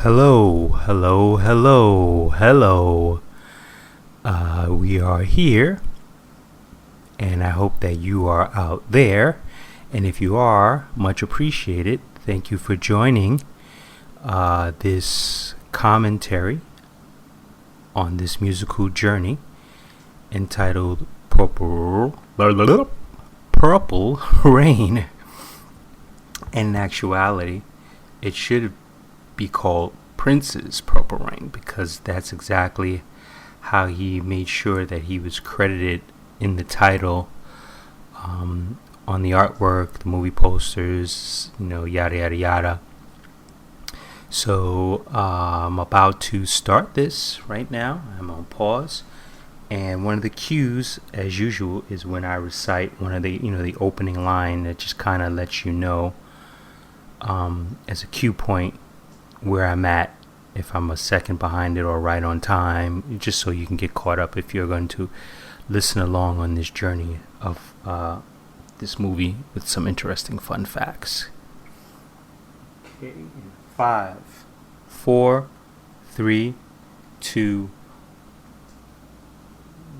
Hello, hello, hello, hello. We are here, and I hope that you are out there. And if you are, much appreciated. Thank you for joining this commentary on this musical journey entitled Purple Rain. And in actuality, it should be called Prince's Purple Rain, because that's exactly how he made sure that he was credited in the title, on the artwork, the movie posters, yada yada yada. So I'm about to start this right now. I'm on pause, and one of the cues, as usual, is when I recite one of the opening line that just kind of lets you know, as a cue point, where I'm at, if I'm a second behind it or right on time, just so you can get caught up if you're going to listen along on this journey of this movie with some interesting fun facts. Okay, 5, 4, 3, 2,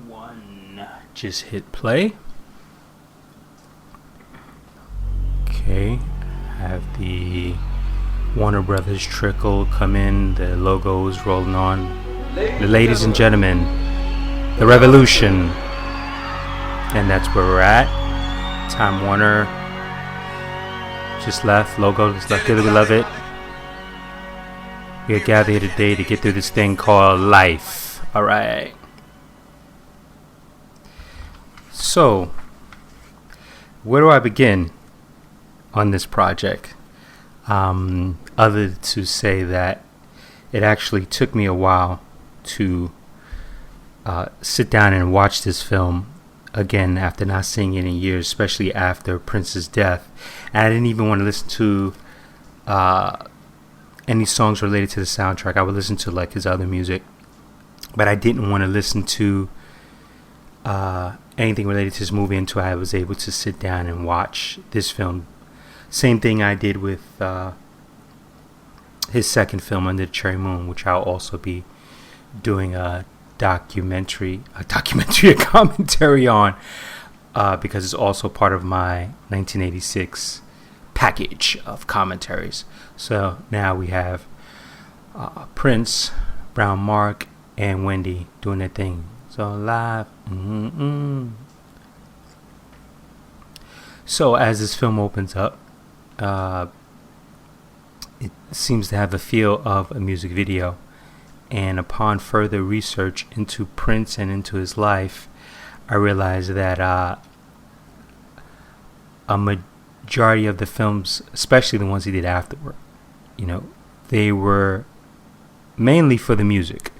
1. Just hit play. Okay, have the Warner Brothers trickle come in, the logos rolling on. Ladies and gentlemen, the revolution. And that's where we're at. Time Warner just left, logo just left. Really, we love it. We are gathered here today to get through this thing called life. Alright. So, where do I begin on this project? Other to say that it actually took me a while to sit down and watch this film again after not seeing it in years, especially after Prince's death. And I didn't even want to listen to any songs related to the soundtrack. I would listen to like his other music, but I didn't want to listen to anything related to this movie until I was able to sit down and watch this film. Same thing I did with his second film, Under the Cherry Moon, which I'll also be doing a commentary on, because it's also part of my 1986 package of commentaries. So now we have Prince, Brown Mark, and Wendy doing their thing. So live. So as this film opens up, it seems to have a feel of a music video, and upon further research into Prince and into his life, I realized that a majority of the films, especially the ones he did afterward, they were mainly for the music.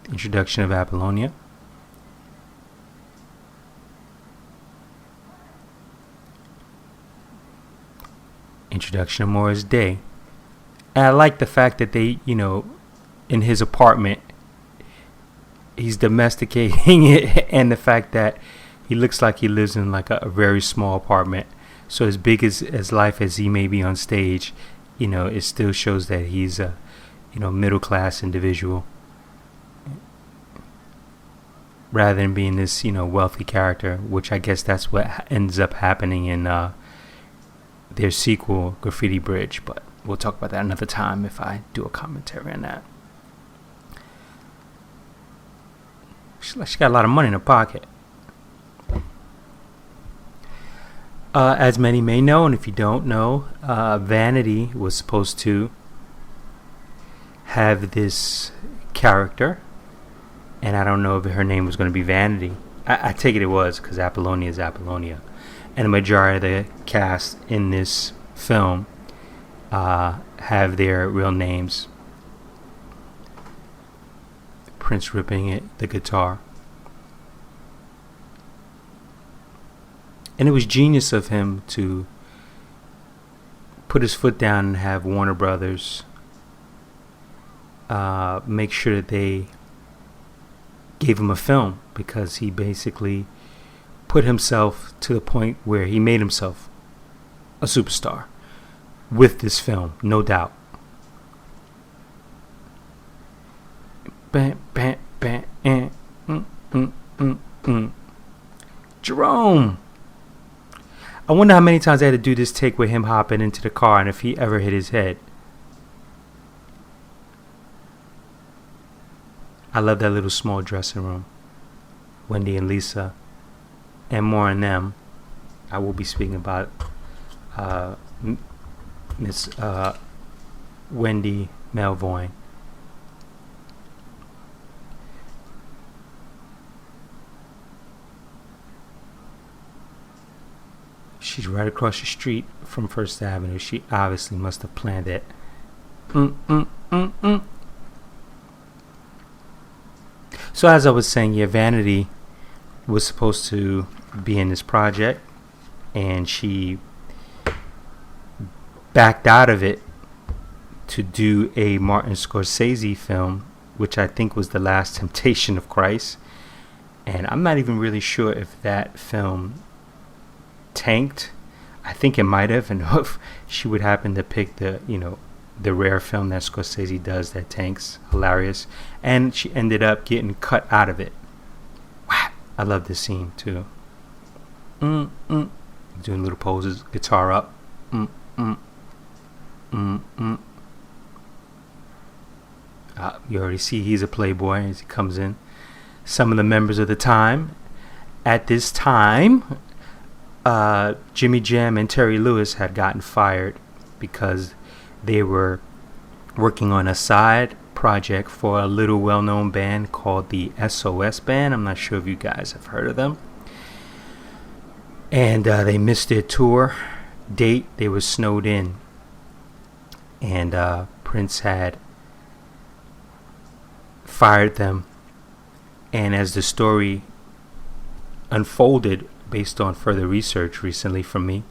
The introduction of Apollonia, introduction of Morris Day. And I like the fact that they, in his apartment, he's domesticating it, and the fact that he looks like he lives in like a very small apartment. So as big as life as he may be on stage, it still shows that he's a, middle class individual, rather than being this, wealthy character, which I guess that's what ends up happening in their sequel, Graffiti Bridge. But we'll talk about that another time if I do a commentary on that. She got a lot of money in her pocket. As many may know, and if you don't know, Vanity was supposed to have this character, and I don't know if her name was going to be Vanity. I take it was, because Apollonia is Apollonia. And the majority of the cast in this film have their real names. Prince ripping the guitar. And it was genius of him to put his foot down and have Warner Brothers make sure that they gave him a film, because he basically put himself to the point where he made himself a superstar with this film, no doubt. Bam, bam, bam, Jerome. I wonder how many times I had to do this take with him hopping into the car and if he ever hit his head. I love that little small dressing room. Wendy and Lisa. And more on them. I will be speaking about Miss Wendy Melvoin. She's right across the street from First Avenue. She obviously must have planned it. So as I was saying, yeah, Vanity was supposed to be in this project, and she backed out of it to do a Martin Scorsese film, which I think was The Last Temptation of Christ. And I'm not even really sure if that film tanked. I think it might have, and if she would happen to pick the rare film that Scorsese does that tanks, hilarious. And she ended up getting cut out of it. Wow. I love this scene too. Doing little poses, guitar up. You already see he's a playboy as he comes in. Some of the members of the time. At this time, Jimmy Jam and Terry Lewis had gotten fired because they were working on a side project for a little well-known band called the SOS Band. I'm not sure if you guys have heard of them. And they missed their tour date. They were snowed in. And Prince had fired them. And as the story unfolded, based on further research recently from me,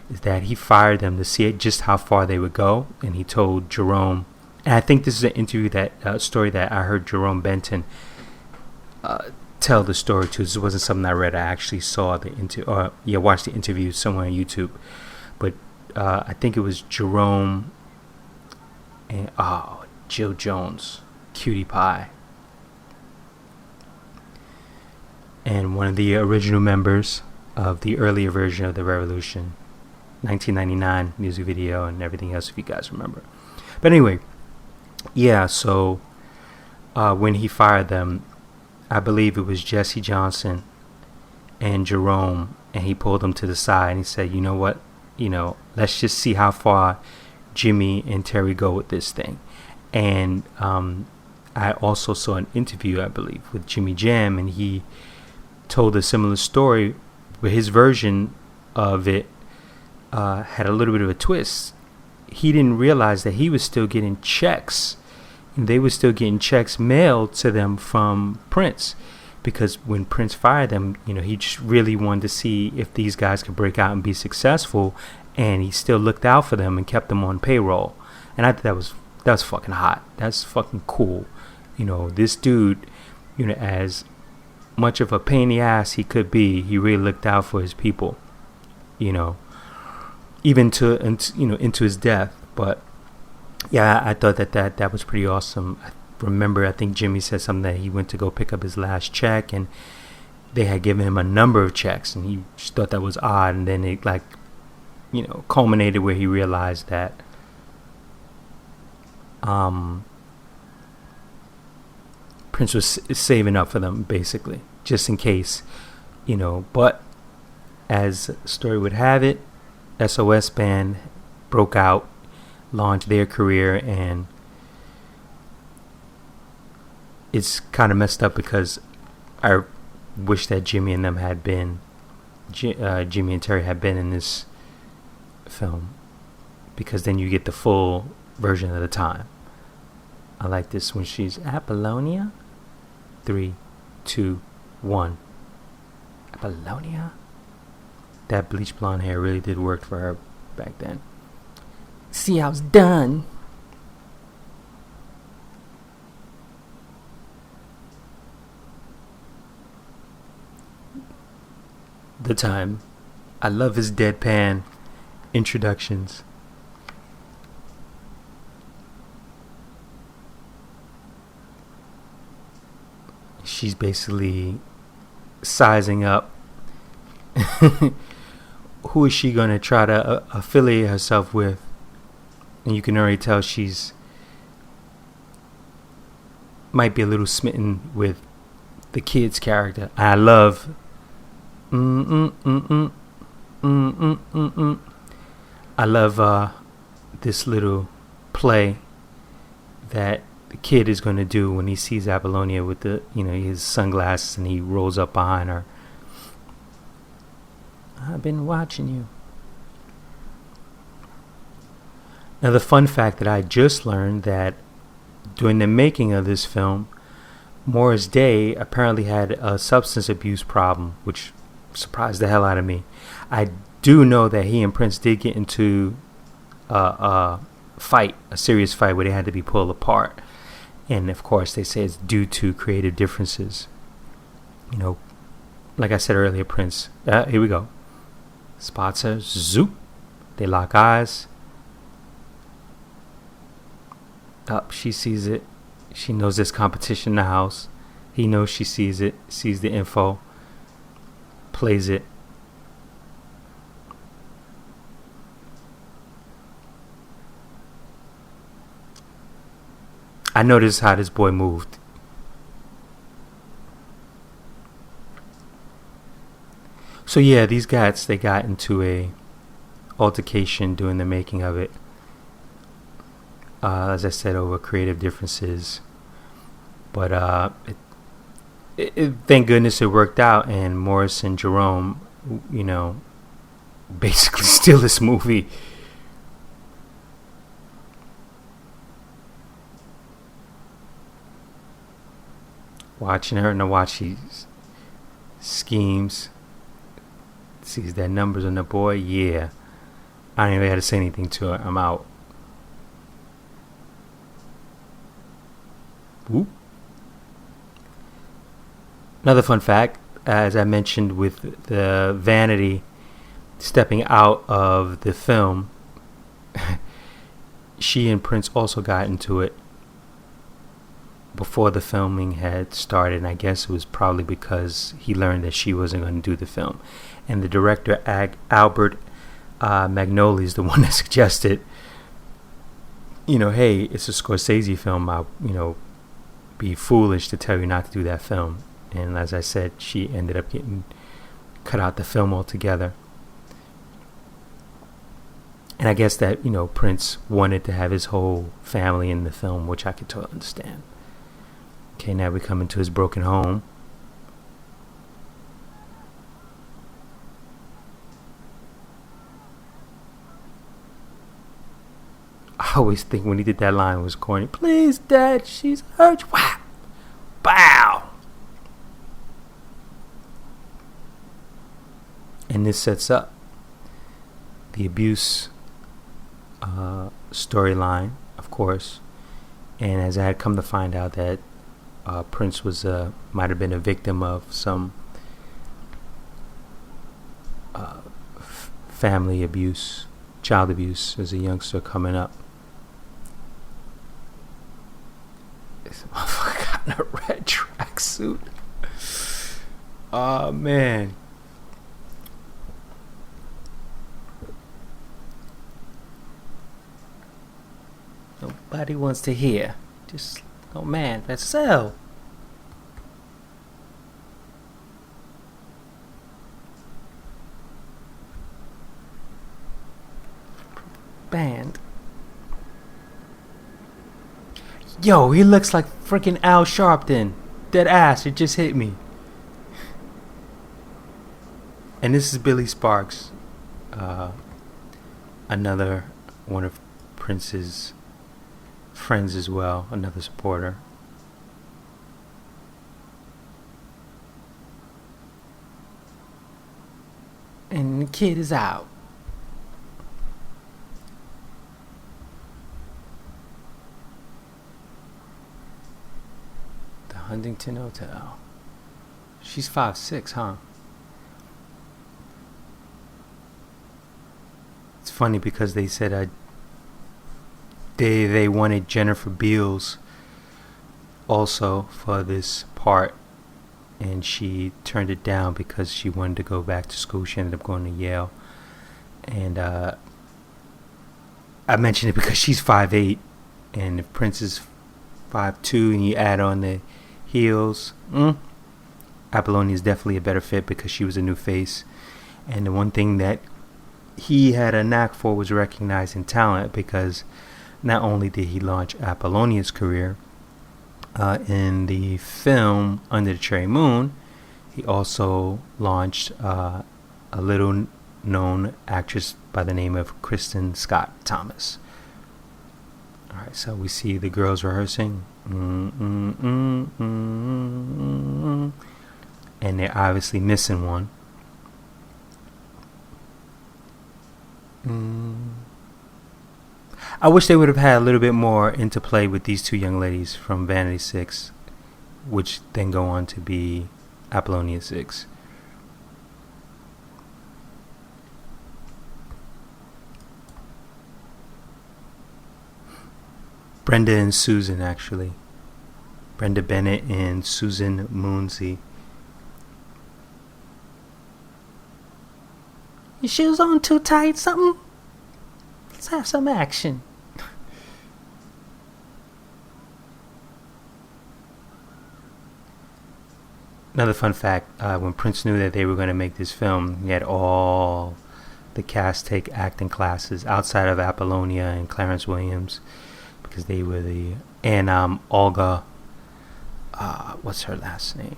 is that he fired them to see just how far they would go. And he told Jerome, and I think this is an interview story that I heard Jerome Benton tell the story to. This wasn't something I read. I actually saw watched the interview somewhere on YouTube. But I think it was Jerome and Jill Jones, Cutie Pie, and one of the original members of the earlier version of the Revolution, 1999 music video and everything else, if you guys remember. But anyway, yeah, so when he fired them, I believe it was Jesse Johnson and Jerome, and he pulled them to the side and he said, you know what, let's just see how far Jimmy and Terry go with this thing. And I also saw an interview, I believe, with Jimmy Jam, and he told a similar story, but his version of it had a little bit of a twist. He didn't realize that he was still getting checks, and they were still getting checks mailed to them from Prince, because when Prince fired them, he just really wanted to see if these guys could break out and be successful, and he still looked out for them and kept them on payroll. And I think that was fucking hot. That's fucking cool. This dude, as much of a pain in the ass he could be, he really looked out for his people, even into his death. But yeah, I thought that was pretty awesome. I remember, I think Jimmy said something that he went to go pick up his last check, and they had given him a number of checks, and he just thought that was odd. And then it culminated where he realized that Prince was saving up for them, basically, just in case, But as the story would have it, SOS Band broke out, launched their career, and it's kind of messed up because I wish that Jimmy and Terry had been in this film, because then you get the full version of the time. I like this when she's Apollonia. 3, 2, 1. Apollonia. That bleach blonde hair really did work for her back then. See how it's done. The time. I love his deadpan introductions. she's basically sizing up who is she going to try to affiliate herself with. And you can already tell she's might be a little smitten with the kid's character. I love I love this little play that the kid is going to do when he sees Apollonia with the, his sunglasses, and he rolls up behind her. I've been watching you. Now, the fun fact that I just learned, that during the making of this film, Morris Day apparently had a substance abuse problem, which surprised the hell out of me. I do know that he and Prince did get into a serious fight where they had to be pulled apart. And of course, they say it's due to creative differences. Like I said earlier, Prince, here we go. Spots her, zoop. They lock eyes. Up, she sees it. She knows there's competition in the house. He knows she sees it, sees the info, plays it. I noticed how this boy moved. So yeah, these guys, they got into a altercation during the making of it. As I said, over creative differences. But thank goodness it worked out, and Morris and Jerome, basically steal this movie. Watching her and watch she schemes, sees that numbers on the board. Yeah, I didn't even have to say anything to her. I'm out. Whoop. Another fun fact, as I mentioned with the Vanity stepping out of the film, she and Prince also got into it before the filming had started, and I guess it was probably because he learned that she wasn't going to do the film. And the director, Albert Magnoli, is the one that suggested, hey, it's a Scorsese film. I'll, be foolish to tell you not to do that film. And as I said, she ended up getting cut out the film altogether. And I guess that, Prince wanted to have his whole family in the film, which I could totally understand. Okay, now we come into his broken home. I always think when he did that line, it was corny. Please, Dad, she's hurt. Whap! Bow! And this sets up the abuse storyline, of course. And as I had come to find out that Prince was might have been a victim of some family abuse, child abuse as a youngster coming up. This motherfucker got in a red tracksuit. Oh man. Nobody wants to hear. Just, oh man, that's so. Band. Yo, he looks like freaking Al Sharpton. Dead ass, it just hit me. And this is Billy Sparks. Another one of Prince's friends as well, another supporter. And the kid is out. The Huntington Hotel. She's 5'6", huh? It's funny because they said they wanted Jennifer Beals also for this part, and she turned it down because she wanted to go back to school. She ended up going to Yale. And I mentioned it because she's 5'8", and if Prince is 5'2", and you add on the heels, Apollonia is definitely a better fit because she was a new face. And the one thing that he had a knack for was recognizing talent, because not only did he launch Apollonia's career in the film Under the Cherry Moon, he also launched a little known actress by the name of Kristen Scott Thomas. Alright, so we see the girls rehearsing. And they're obviously missing one. I wish they would have had a little bit more interplay with these two young ladies from Vanity 6, which then go on to be Apollonia 6. Brenda and Susan, actually. Brenda Bennett and Susan Moonsey. Your shoes on too tight, something? Let's have some action. Another fun fact, when Prince knew that they were going to make this film, he had all the cast take acting classes outside of Apollonia and Clarence Williams, because they were and Olga, what's her last name?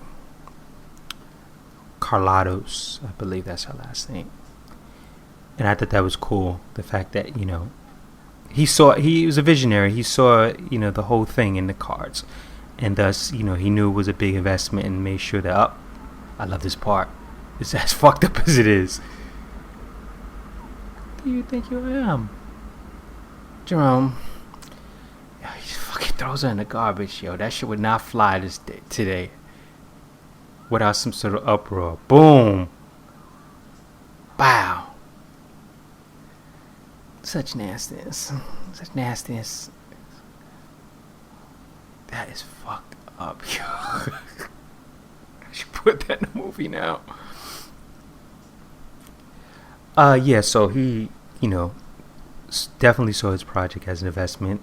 Carlatos, I believe that's her last name. And I thought that was cool, the fact that, he was a visionary. He saw, the whole thing in the cards. And thus, he knew it was a big investment and made sure that, I love this part. It's as fucked up as it is. Who do you think you am? Jerome. Yeah, he fucking throws her in the garbage, yo. That shit would not fly today. Without some sort of uproar. Boom. Bow. Such nastiness. Such nastiness. That is fucked up, yo. I should put that in a movie now. Yeah, so he, definitely saw his project as an investment.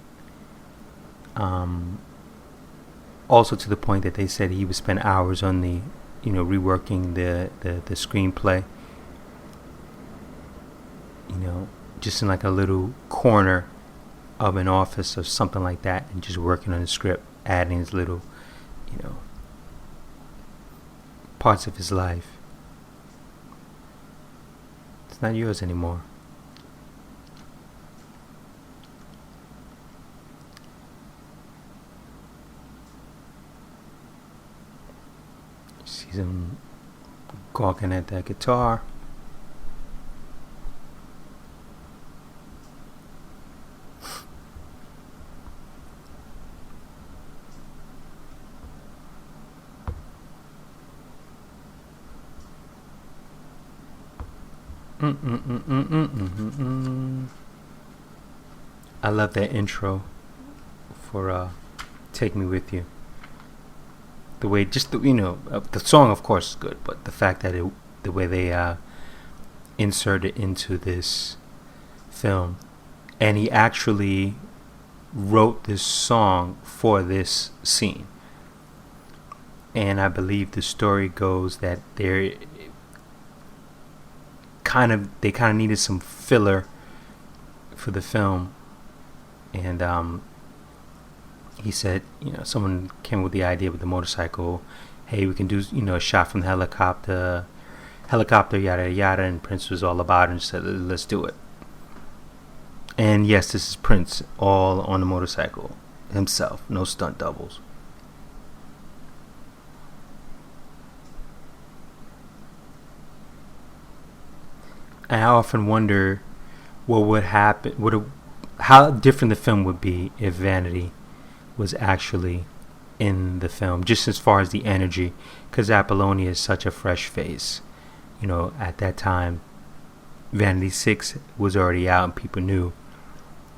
Also to the point that they said he would spend hours on the, reworking the screenplay. Just in like a little corner of an office or something like that, and just working on the script, adding his little, parts of his life. It's not yours anymore. You see him gawking at that guitar. I love that intro for Take Me With You. The way, just the song of course is good, but the fact that the way they insert it into this film, and he actually wrote this song for this scene. And I believe the story goes that they kind of needed some filler for the film, and he said, someone came with the idea with the motorcycle. Hey, we can do a shot from the helicopter, yada yada, and Prince was all about it and said, let's do it. And yes, this is Prince all on the motorcycle himself, no stunt doubles. I often wonder what would happen, how different the film would be if Vanity was actually in the film, just as far as the energy, because Apollonia is such a fresh face. At that time, Vanity 6 was already out and people knew,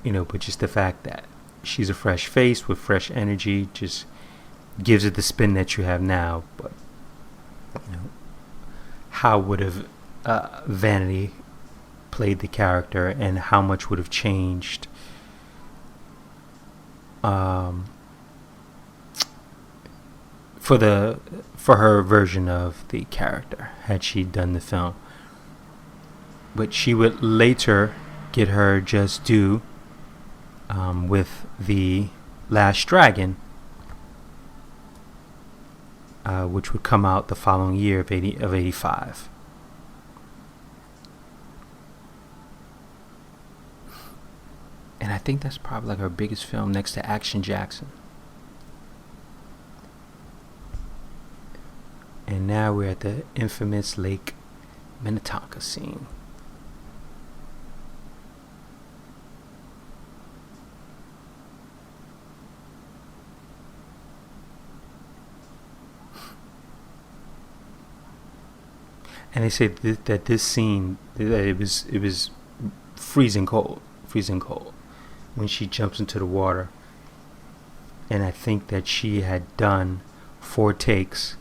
but just the fact that she's a fresh face with fresh energy just gives it the spin that you have now. But how would have Vanity played the character and how much would have changed um, for her version of the character had she done the film. But she would later get her just due with The Last Dragon, which would come out the following year of 85. And I think that's probably like her biggest film next to Action Jackson. And now we're at the infamous Lake Minnetonka scene. And they say that this scene, that it was freezing cold when she jumps into the water. And I think that she had done 4 takes,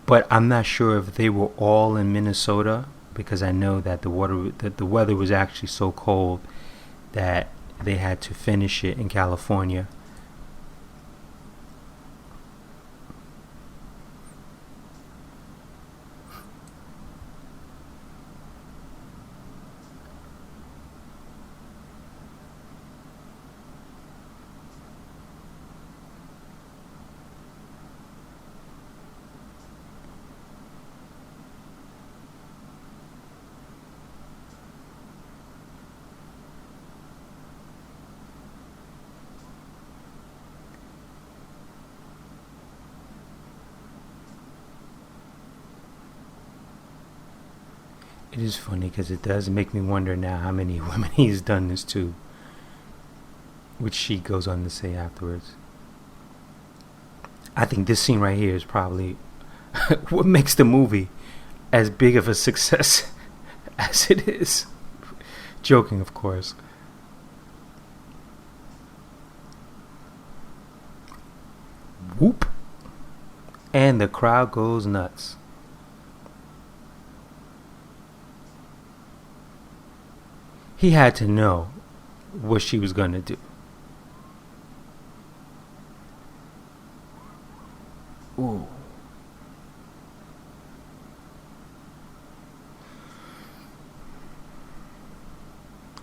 but I'm not sure if they were all in Minnesota, because I know that the weather was actually so cold that they had to finish it in California. It is funny because it does make me wonder now how many women he's done this to, which she goes on to say afterwards. I think this scene right here is probably what makes the movie as big of a success as it is. Joking, of course. Whoop. And the crowd goes nuts. He had to know what she was going to do. Ooh.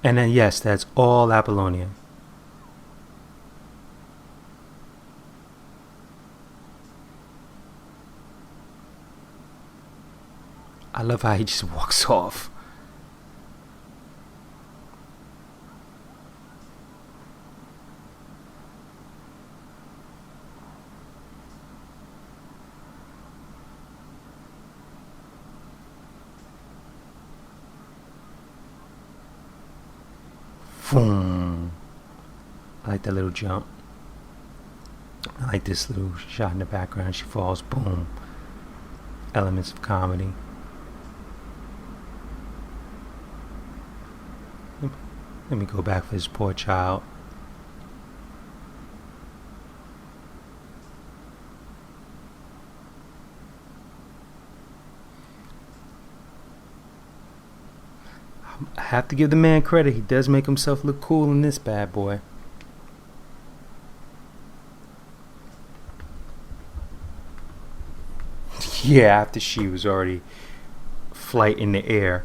And then, yes, that's all Apollonian. I love how he just walks off. Boom. I like that little jump. I like this little shot in the background. She falls. Boom. Elements of comedy. Let me go back for this poor child. I have to give the man credit. He does make himself look cool in this bad boy. Yeah, after she was already flight in the air.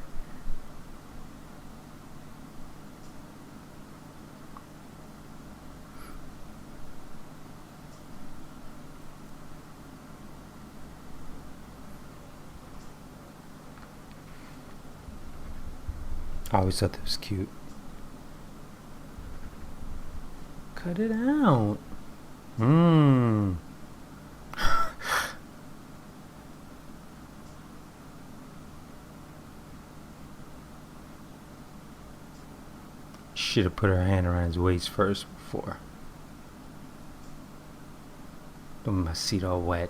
I always thought that was cute. Cut it out. Should have put her hand around his waist first before. My seat all wet.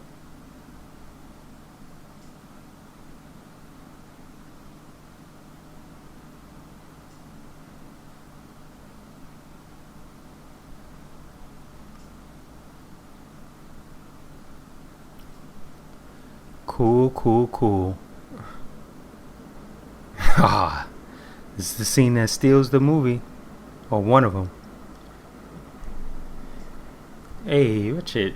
Cool, cool, cool. Ah, this is the scene that steals the movie, or one of them. Hey, watch it.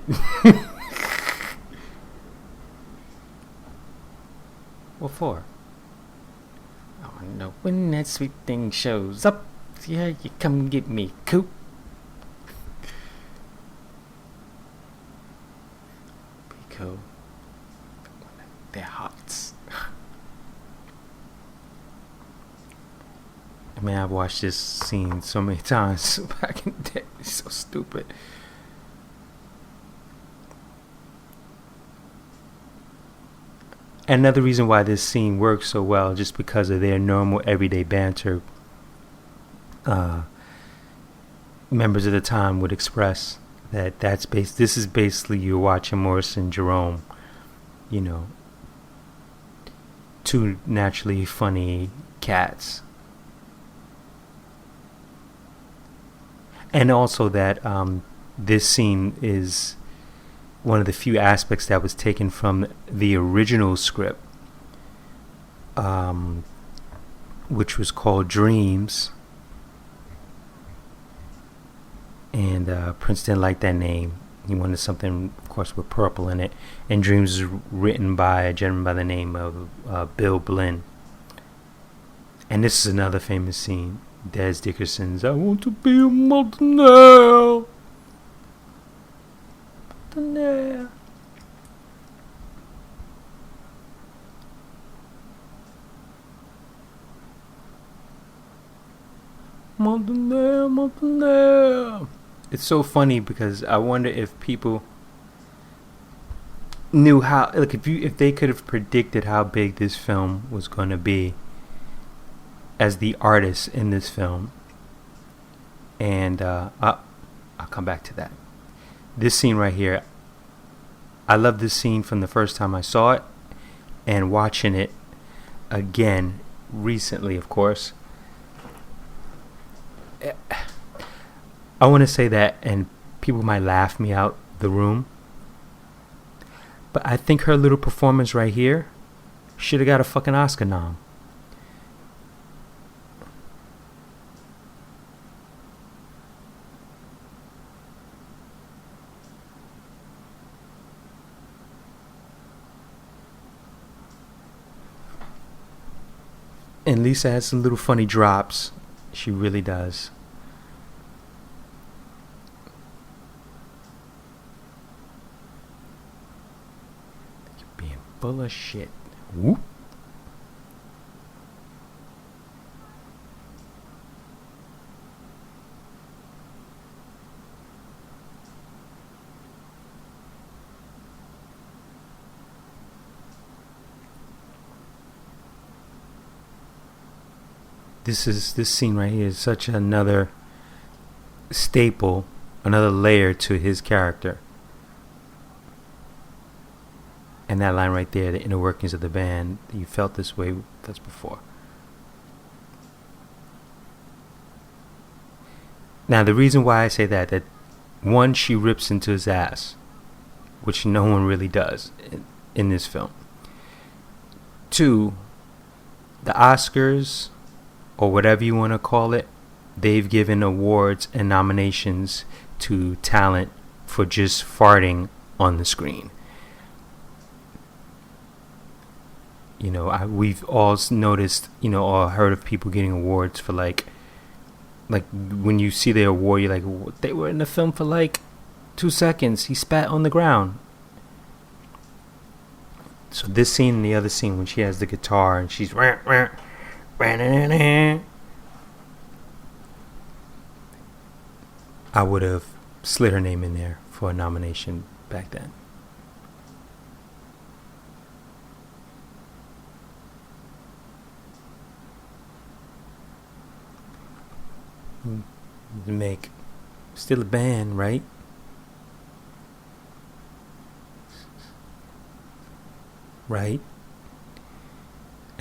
What for? Oh no, when that sweet thing shows up, yeah, you come get me, coop. Pico. They're hot. I mean, I've watched this scene so many times back in the day. It's so stupid. Another reason why this scene works so well, just because of their normal everyday banter, members of the time would express that this is basically you watching Morris and Jerome, you know, two naturally funny cats. And also that this scene is one of the few aspects that was taken from the original script, which was called Dreams. And Prince didn't like that name. He wanted something, of course, with purple in it. And Dreams is written by a gentleman by the name of Bill Blinn. And this is another famous scene. Des Dickerson's "I want to be a millionaire." Millionaire. Millionaire. It's so funny because I wonder if people knew how, like, if they could have predicted how big this film was going to be as the artist in this film. And I'll come back to that. This scene right here, I love this scene from the first time I saw it, and watching it again recently, of course. I want to say that, and people might laugh me out the room, but I think her little performance right here should have got a fucking Oscar nom. And Lisa has some little funny drops. She really does. You're being full of shit. Whoop. This scene right here is such another staple, another layer to his character. And that line right there, the inner workings of the band, you felt this way, that's before. Now the reason why I say that one, she rips into his ass, which no one really does in this film. Two, the Oscars, or whatever you want to call it, they've given awards and nominations to talent for just farting on the screen. You know, we've all noticed, you know, or heard of people getting awards for like when you see their award, you're like, they were in the film for like 2 seconds. He spat on the ground. So this scene and the other scene when she has the guitar and she's I would have slid her name in there for a nomination back then. Make still a band, right? Right?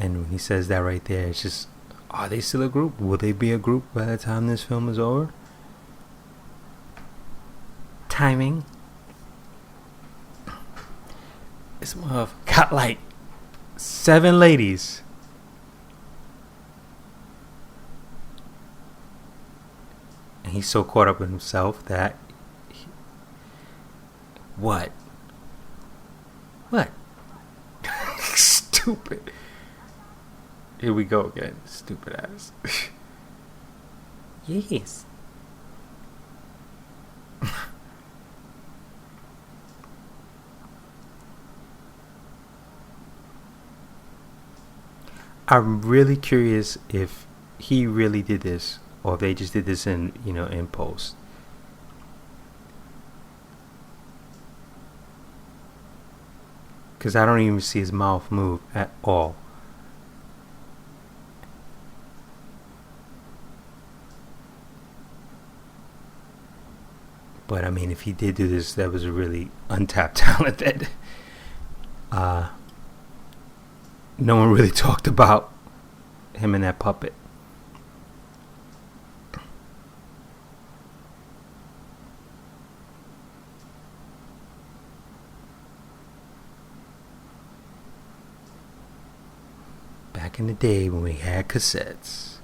And when he says that right there, it's just, are they still a group? Will they be a group by the time this film is over? Timing. This motherfucker. got like 7 ladies. And he's so caught up in himself that what? What? Stupid. Here we go again. Stupid ass. Yes. I'm really curious if he really did this or if they just did this in post. Because I don't even see his mouth move at all. But I mean, if he did do this, that was a really untapped talent that no one really talked about him and that puppet. Back in the day when we had cassettes.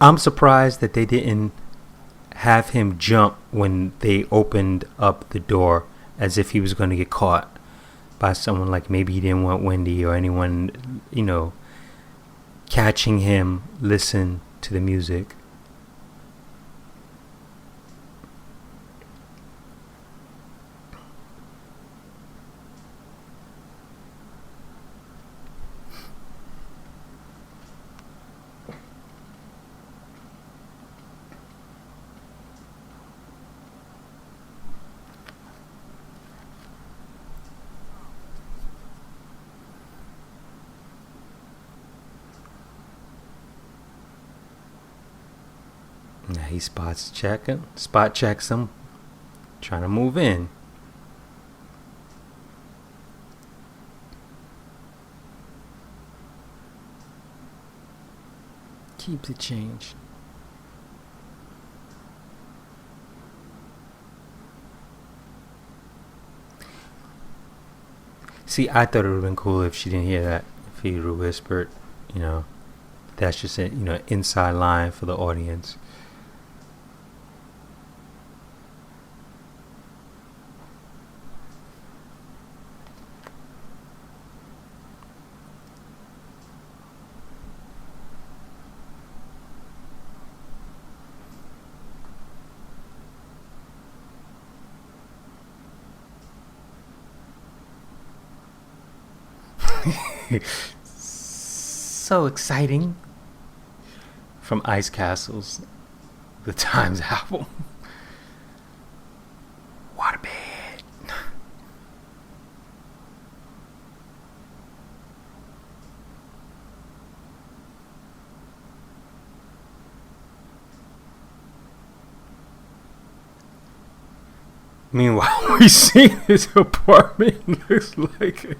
I'm surprised that they didn't have him jump when they opened up the door as if he was going to get caught by someone, like maybe he didn't want Wendy or anyone, catching him listen to the music. Now he spot checks him, trying to move in. Keep the change. See, I thought it would have been cool if she didn't hear that. If he would have whispered, that's just an inside line for the audience. So exciting. From Ice Castles, the Times album. Waterbed. Meanwhile, we see his apartment looks like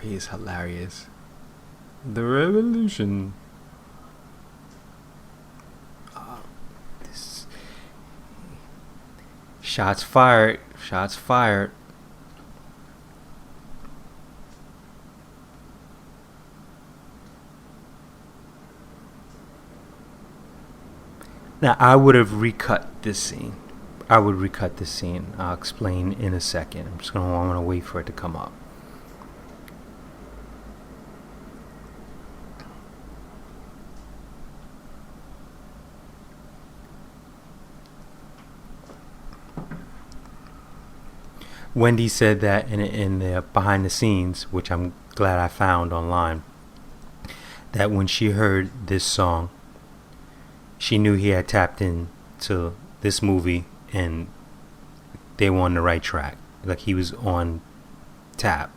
he is hilarious. The revolution. This shots fired. Shots fired. Now I would have recut this scene. I'll explain in a second. I'm gonna wait for it to come up. Wendy said that in the behind the scenes, which I'm glad I found online, that when she heard this song, she knew he had tapped into this movie and they were on the right track. Like he was on tap.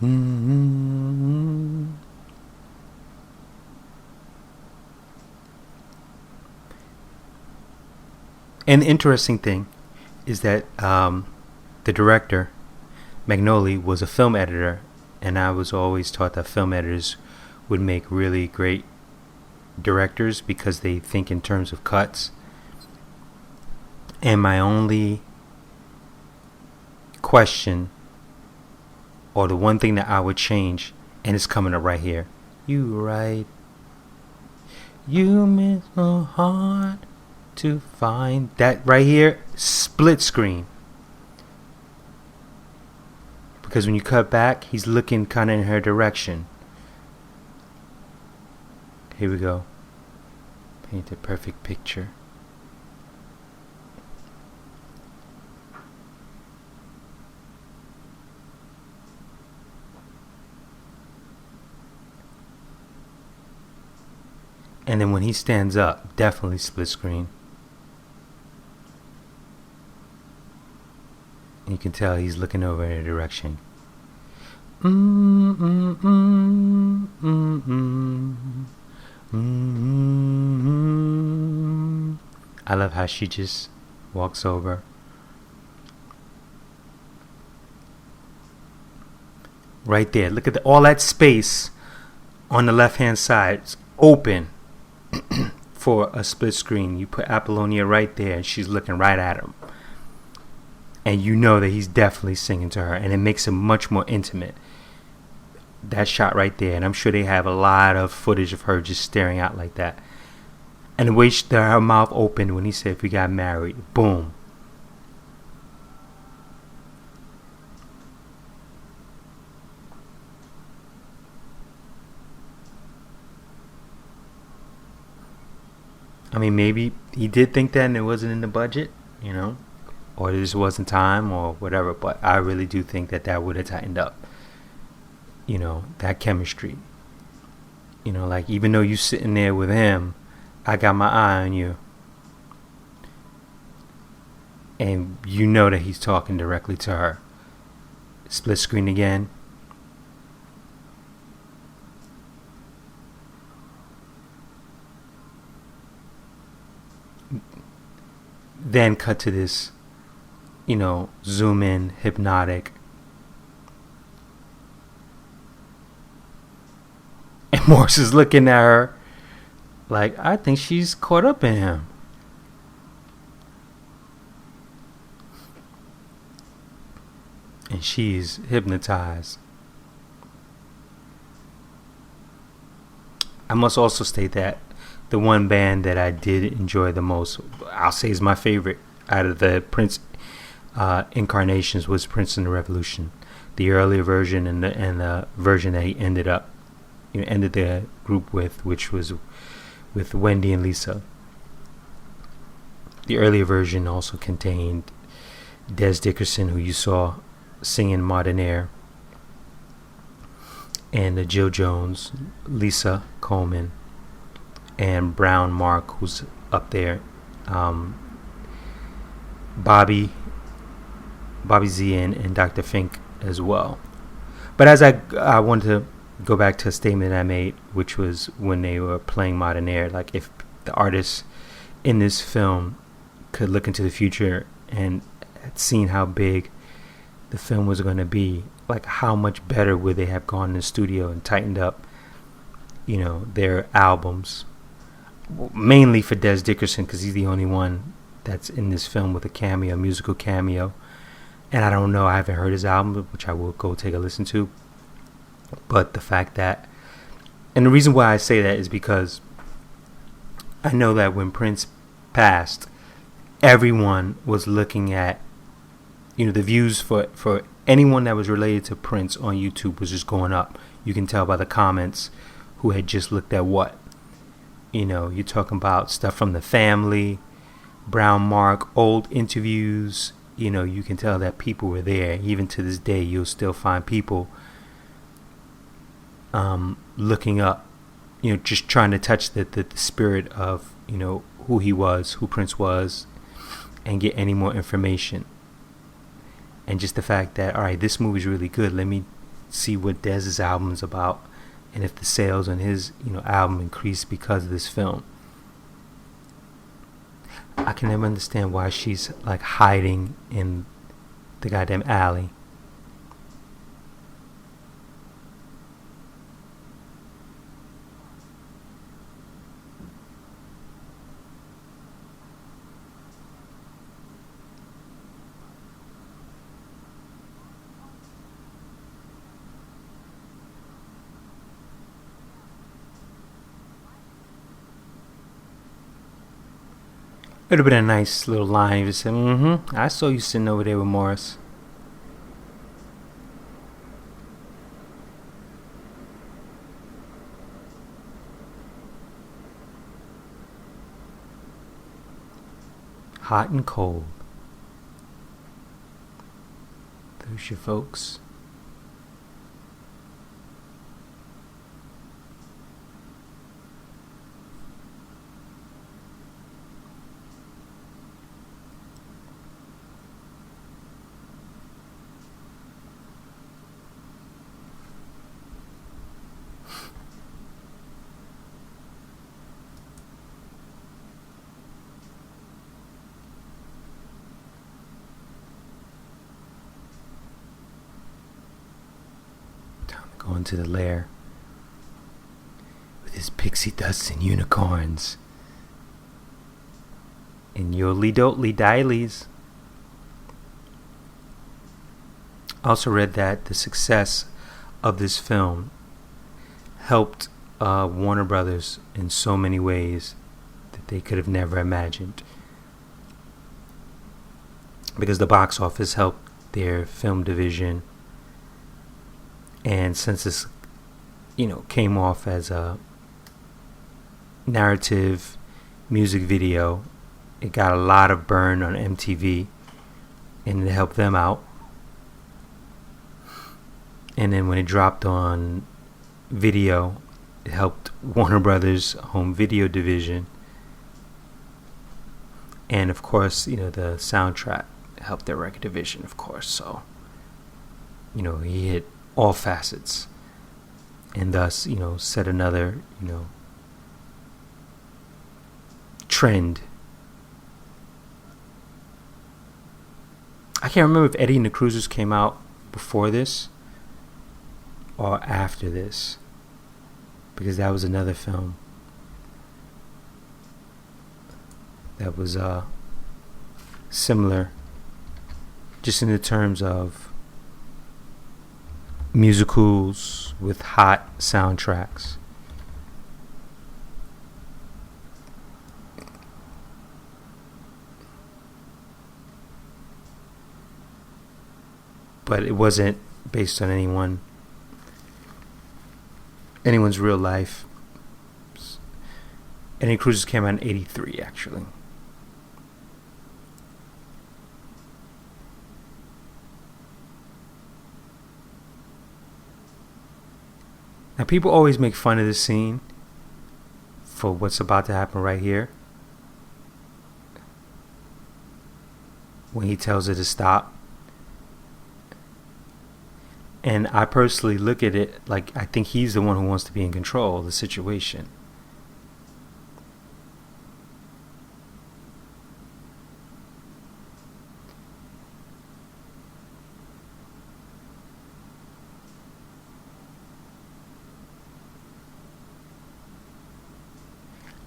Mm-hmm. And the interesting thing is that the director Magnoli was a film editor, and I was always taught that film editors would make really great directors because they think in terms of cuts. And my only question, or the one thing that I would change, and it's coming up right here. You right. You meant so hard to find. That right here, split screen. Because when you cut back, he's looking kind of in her direction. Here we go. Paint a perfect picture. And then when he stands up, definitely split screen. And you can tell he's looking over in a direction. I love how she just walks over. Right there. Look at all that space on the left-hand side. It's open for a split screen. You put Apollonia right there, and she's looking right at him. And you know that he's definitely singing to her, and it makes it much more intimate. That shot right there, and I'm sure they have a lot of footage of her just staring out like that. And the way her mouth opened when he said, "If we got married," boom. I mean, maybe he did think that and it wasn't in the budget, or it just wasn't time or whatever, but I really do think that would have tightened up, that chemistry. Like, even though you sitting there with him, I got my eye on you. And you know that he's talking directly to her. Split screen again. Then cut to this, zoom in, hypnotic. And Morse is looking at her like, I think she's caught up in him. And she's hypnotized. I must also state that the one band that I did enjoy the most, I'll say is my favorite out of the Prince incarnations, was Prince and the Revolution. The earlier version and the version that he ended the group with, which was with Wendy and Lisa. The earlier version also contained Des Dickerson, who you saw singing Modern Air, and Jill Jones, Lisa Coleman, and Brown Mark, who's up there, Bobby Z and Dr. Fink as well. But as I wanted to go back to a statement I made, which was when they were playing Modern Air, like, if the artists in this film could look into the future and had seen how big the film was going to be, like, how much better would they have gone in the studio and tightened up, their albums. Mainly for Des Dickerson, because he's the only one that's in this film with a musical cameo. And I don't know, I haven't heard his album, which I will go take a listen to. But the fact that, and the reason why I say that is because I know that when Prince passed, everyone was looking at, the views for anyone that was related to Prince on YouTube was just going up. You can tell by the comments who had just looked at what. You're talking about stuff from the family, Brown Mark, old interviews. You can tell that people were there. Even to this day, you'll still find people looking up, just trying to touch the spirit of, who Prince was, and get any more information. And just the fact that, all right, this movie's really good. Let me see what Dez's album's about, and if the sales on his, album increased because of this film. I can never understand why she's like hiding in the goddamn alley. would have been a nice little line if you said, I saw you sitting over there with Morris. Hot and cold. There's your folks. Going to the lair with his pixie dust and unicorns and yodely dotely dileys. I also read that the success of this film helped Warner Brothers in so many ways that they could have never imagined, because the box office helped their film division. And since this, came off as a narrative music video, it got a lot of burn on MTV, and it helped them out. And then when it dropped on video, it helped Warner Brothers home video division. And of course, the soundtrack helped their record division, of course. So, he hit all facets, and thus set another trend. I can't remember if Eddie and the Cruisers came out before this or after this, because that was another film that was similar, just in the terms of musicals with hot soundtracks. But it wasn't based on anyone's real life. Any Cruisers came out in 83, actually. Now, people always make fun of this scene for what's about to happen right here, when he tells her to stop. And I personally look at it like I think he's the one who wants to be in control of the situation.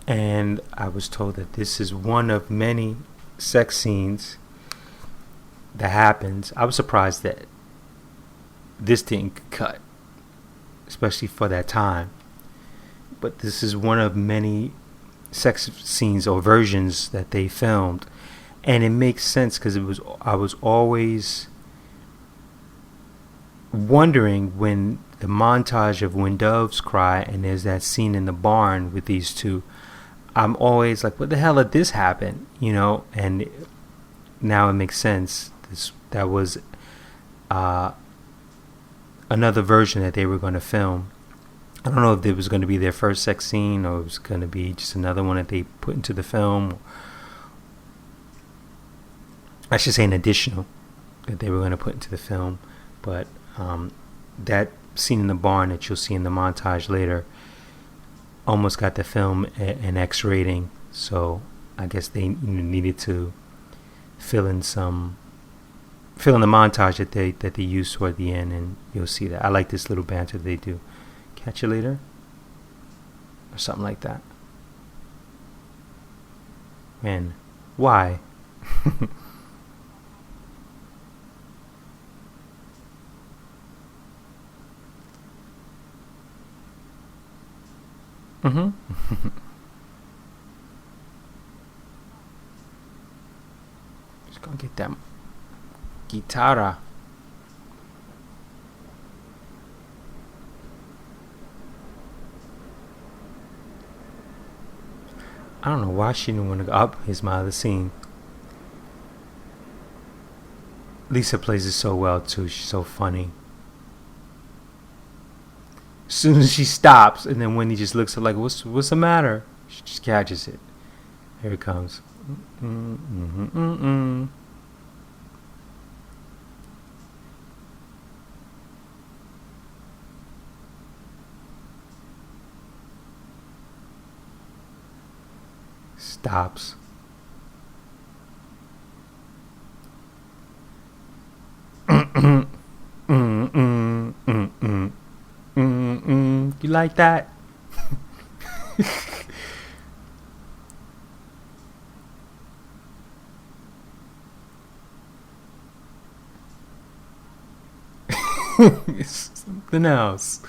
And I was told that this is one of many sex scenes that happens. I was surprised that this didn't cut, especially for that time. But this is one of many sex scenes or versions that they filmed, and it makes sense because I was always wondering, when the montage of When Doves Cry and there's that scene in the barn with these two, I'm always like, what the hell did this happen? And now it makes sense. That was another version that they were going to film. I don't know if it was going to be their first sex scene or it was going to be just another one that they put into the film. I should say an additional that they were going to put into the film. But that scene in the barn that you'll see in the montage later almost got the film an X rating. So I guess they needed to fill in the montage that they used toward the end, and you'll see that. I like this little banter they do. Catch you later, or something like that. Man, why? Just gonna get that guitarra. I don't know why she didn't want to go up. Here's my other scene. Lisa plays it so well too. She's so funny. As soon as she stops, and then Wendy just looks at like, what's the matter? She just catches it. Here it comes. Stops. You like that? It's something else.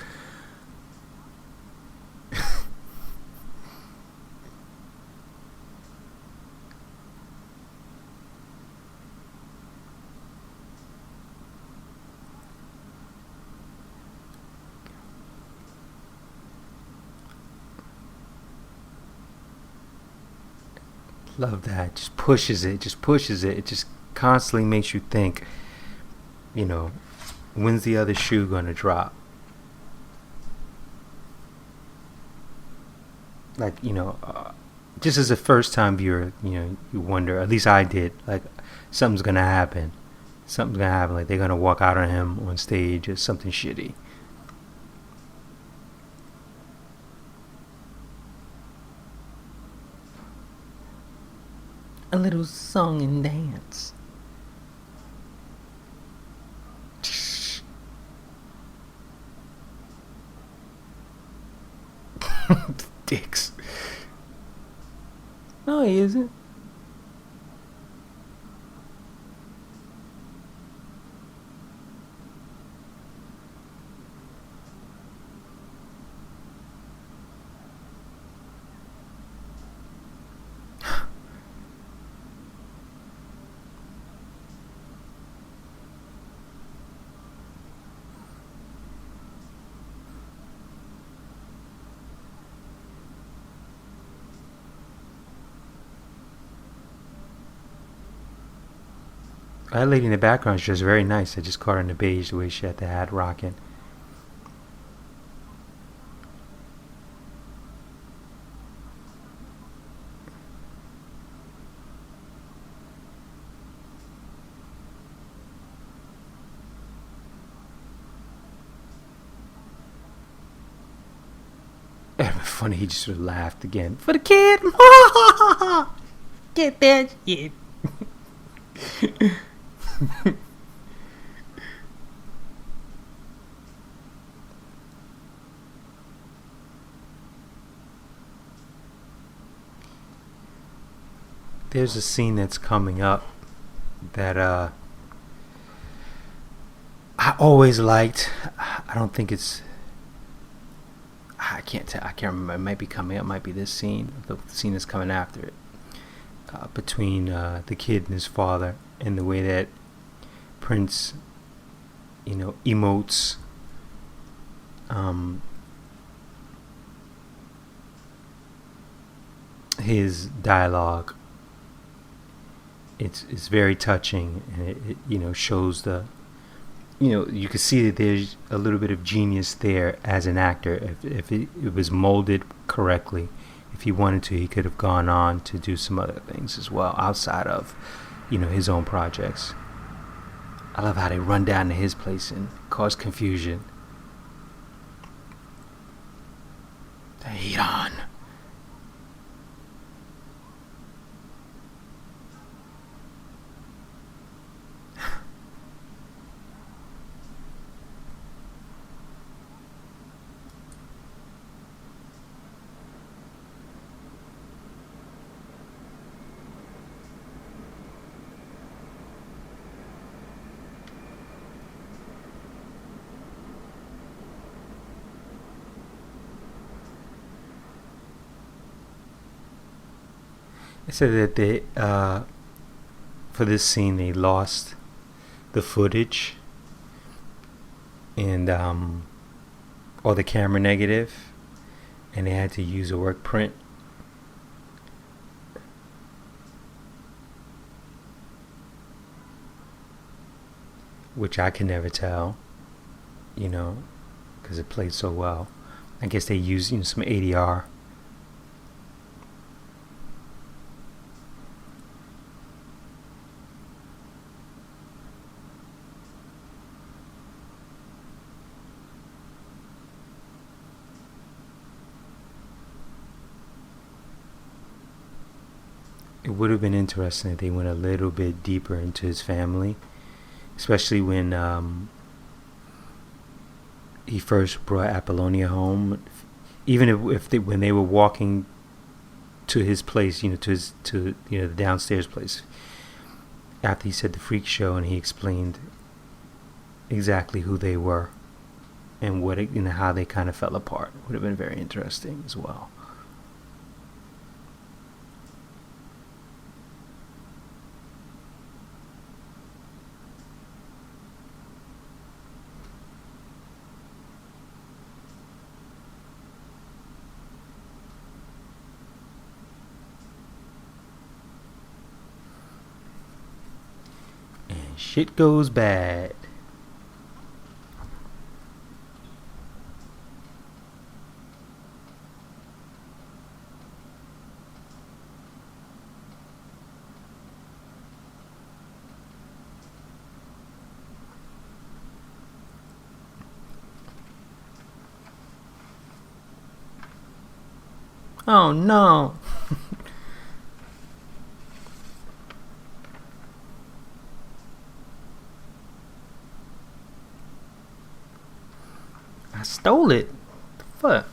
Love that. Just pushes it. It just constantly makes you think, when's the other shoe gonna drop? Like, just as a first time viewer, you wonder, at least I did, like, something's gonna happen. Like they're gonna walk out on him on stage or something shitty. A little song and dance. Dicks. No, he isn't. That lady in the background is just very nice. I just caught her in the beige, the way she had the hat rocking. It was funny, he just sort of laughed again. For the kid! Get that shit. There's a scene that's coming up that I always liked. I don't think it's. I can't tell. I can't remember. It might be coming up. Might be this scene. The scene that's coming after it. Between the kid and his father, and the way that Prince, emotes. His dialogue. It's very touching, and it shows the. You can see that there's a little bit of genius there as an actor. If it was molded correctly, if he wanted to, he could have gone on to do some other things as well outside of, his own projects. I love how they run down to his place and cause confusion. The heat on. It said that they, for this scene, they lost the footage and or the camera negative, and they had to use a work print. Which I can never tell, because it played so well. I guess they used, some ADR. It would have been interesting if they went a little bit deeper into his family, especially when he first brought Apollonia home. Even if when they were walking to his place, to the downstairs place, after he said the freak show, and he explained exactly who they were and how they kind of fell apart, would have been very interesting as well. Shit goes bad. Oh no. I stole it. The fuck?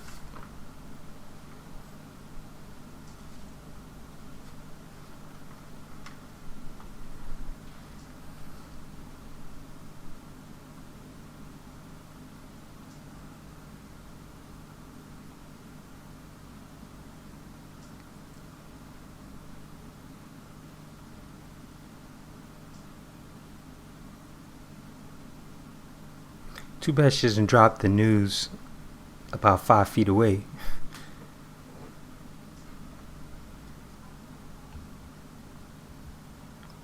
Too bad she doesn't drop the news about 5 feet away.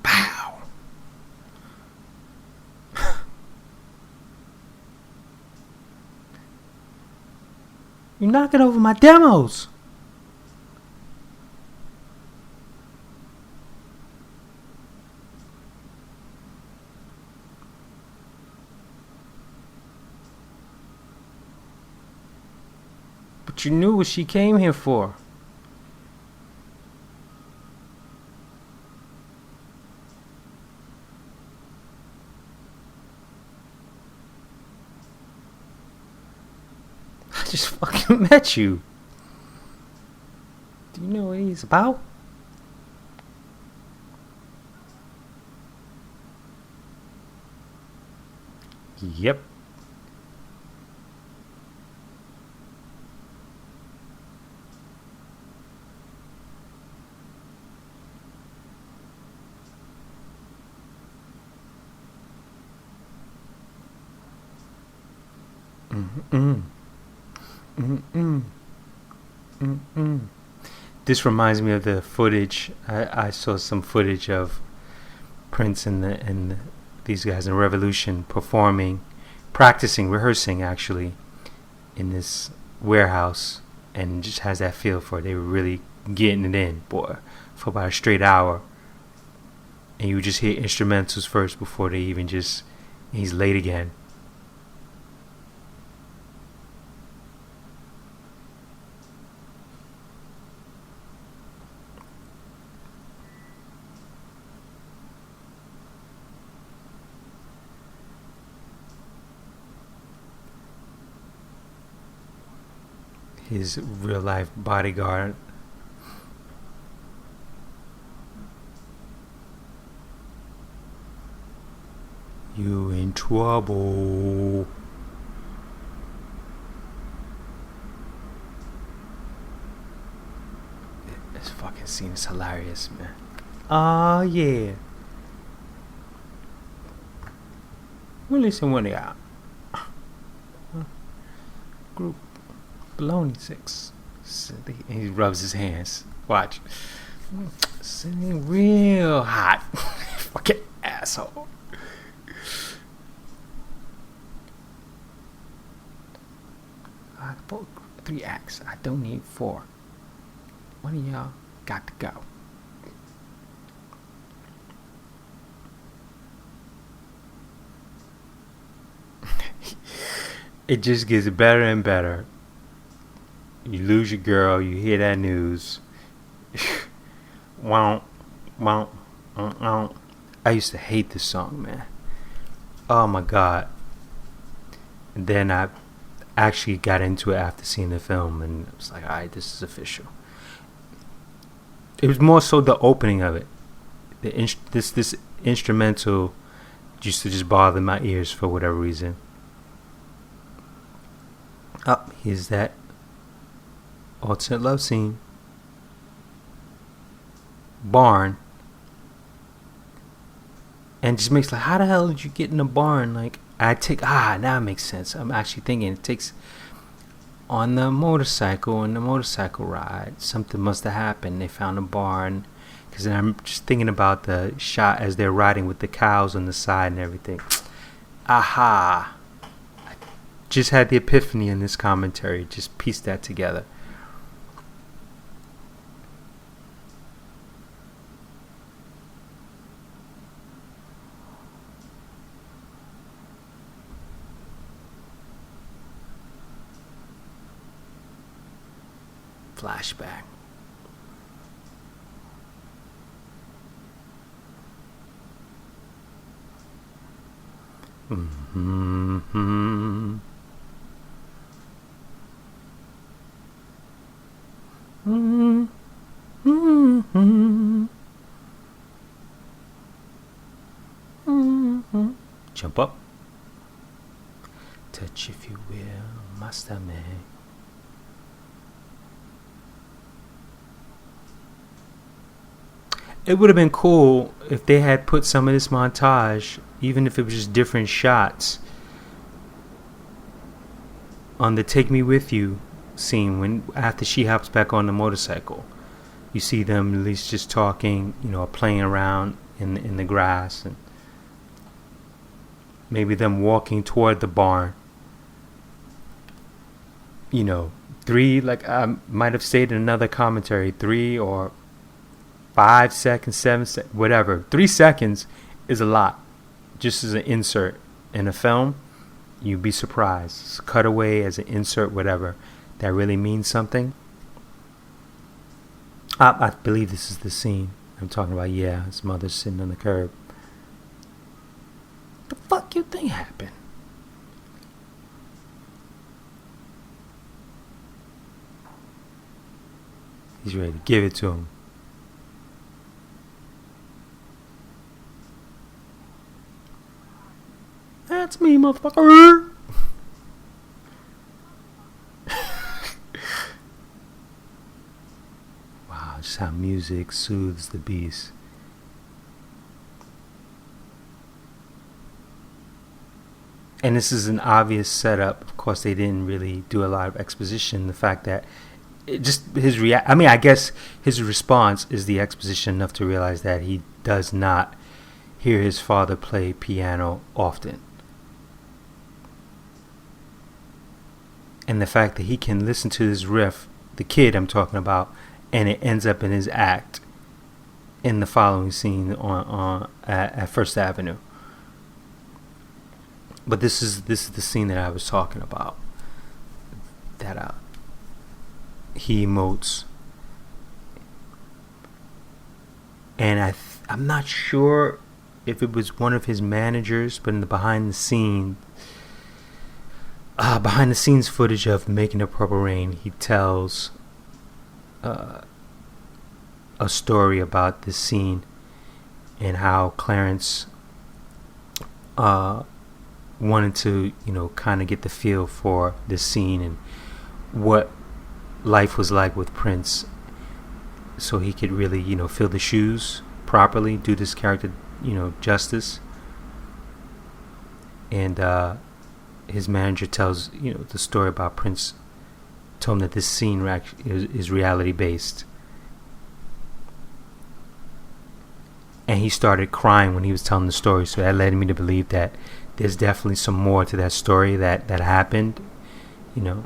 Pow! You're knocking over my demos! But you knew what she came here for. I just fucking met you. Do you know what he's about? Yep. This reminds me of the footage. I saw some footage of Prince and these guys in Revolution practicing, rehearsing actually, in this warehouse, and just has that feel for it. They were really getting it in, boy, for about a straight hour. And you just hear instrumentals first before they even he's late again. His real life bodyguard. You in trouble. This fucking scene is hilarious, man. Oh yeah. listen when they out. Group Baloney 6. He rubs his hands. Watch. Sitting real hot. Fucking asshole. I bought 3 acts. I don't need 4. One of y'all got to go. It just gets better and better. You lose your girl, you hear that news. Wow. I used to hate this song, man. Oh my god. And then I actually got into it after seeing the film, and I was like, alright, this is official. It was more so the opening of it. This instrumental used to just bother my ears for whatever reason. Oh, here's that alternate love scene. Barn. And just makes like, how the hell did you get in a barn? Like, now it makes sense. I'm actually thinking it takes on the motorcycle and the motorcycle ride. Something must have happened. They found a barn. Because I'm just thinking about the shot as they're riding with the cows on the side and everything. Aha. Just had the epiphany in this commentary. Just pieced that together. Flashback. Mm-hmm. Mm-hmm. Mm-hmm. Mm-hmm. Jump up. Touch, if you will, my stomach. It would have been cool if they had put some of this montage, even if it was just different shots, on the "Take Me With You" scene when after she hops back on the motorcycle. You see them at least just talking, playing around in the grass, and maybe them walking toward the barn. 3, like I might have stated in another commentary, 3 or 5 seconds, 7 seconds, whatever. 3 seconds is a lot. Just as an insert in a film, you'd be surprised. It's a cutaway as an insert, whatever. That really means something. I believe this is the scene I'm talking about. Yeah, his mother's sitting on the curb. The fuck you think happened? He's ready to give it to him. That's me, motherfucker. Wow, just how music soothes the beast. And this is an obvious setup. Of course, they didn't really do a lot of exposition. The fact that I guess his response is the exposition enough to realize that he does not hear his father play piano often. And the fact that he can listen to this riff, the kid I'm talking about, and it ends up in his act in the following scene at First Avenue. But this is the scene that I was talking about. That he emotes, and I'm not sure if it was one of his managers, but in the behind the scenes footage of Making the Purple Rain, he tells a story about this scene and how Clarence wanted to kind of get the feel for this scene and what life was like with Prince, so he could really fill the shoes properly, do this character justice. and his manager tells the story about Prince. Told him that this scene is reality based, and he started crying when he was telling the story. So that led me to believe that there's definitely some more to that story that happened. You know.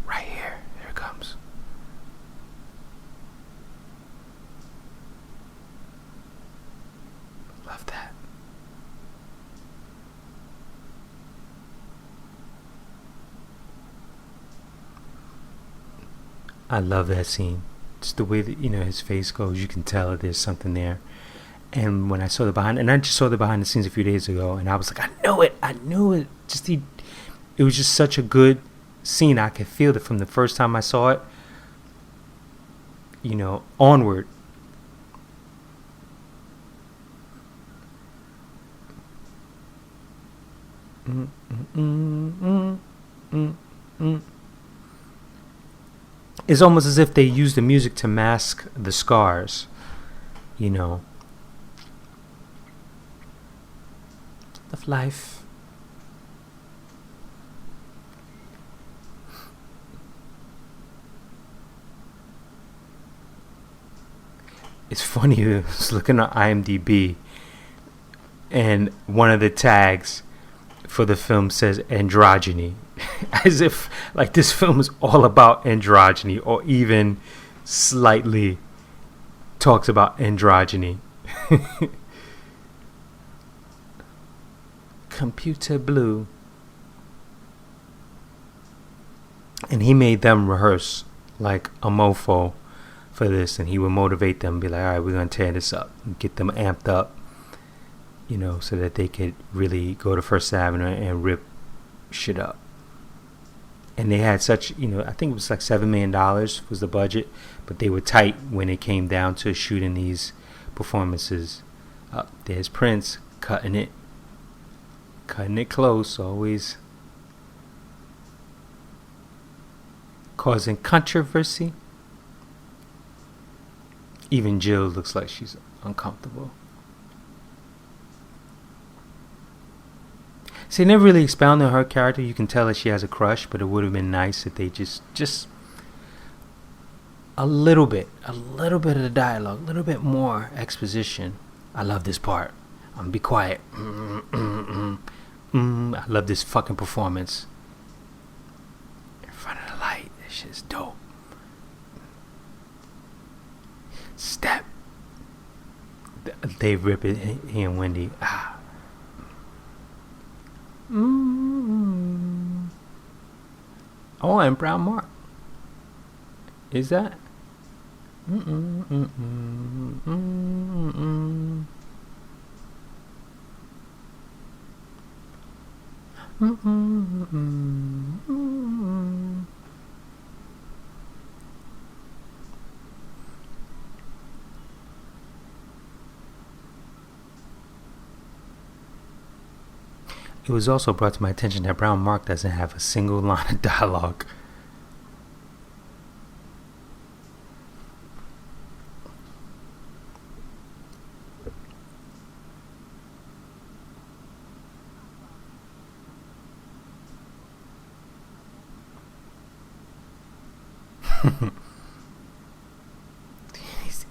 Right here. Here it comes. Love that. I love that scene. Just the way that his face goes, you can tell that there's something there. And when I saw and I just saw the behind the scenes a few days ago, and I was like, I knew it. It was just such a good scene. I could feel it from the first time I saw it. Onward. Mm, mm, mm, mm, mm. It's almost as if they used the music to mask the scars. Of life. It's funny, I was looking at IMDb, and one of the tags for the film says androgyny. As if like this film is all about androgyny, or even slightly talks about androgyny. Computer Blue. And he made them rehearse like a mofo for this, and he would motivate them, be like, all right, we're going to tear this up and get them amped up, so that they could really go to First Avenue and rip shit up. And they had such, I think it was like $7 million was the budget, but they were tight when it came down to shooting these performances. There's Prince cutting it close, always causing controversy. Even Jill looks like she's uncomfortable. See, they never really expounded on her character. You can tell that she has a crush, but it would have been nice if they just a little bit of the dialogue, a little bit more exposition. I love this part. I'm gonna be quiet. I love this fucking performance. In front of the light, this shit's dope. Step. They rip it, he and Wendy. Oh, and Brown Mark. Is that? It was also brought to my attention that Brown Mark doesn't have a single line of dialogue.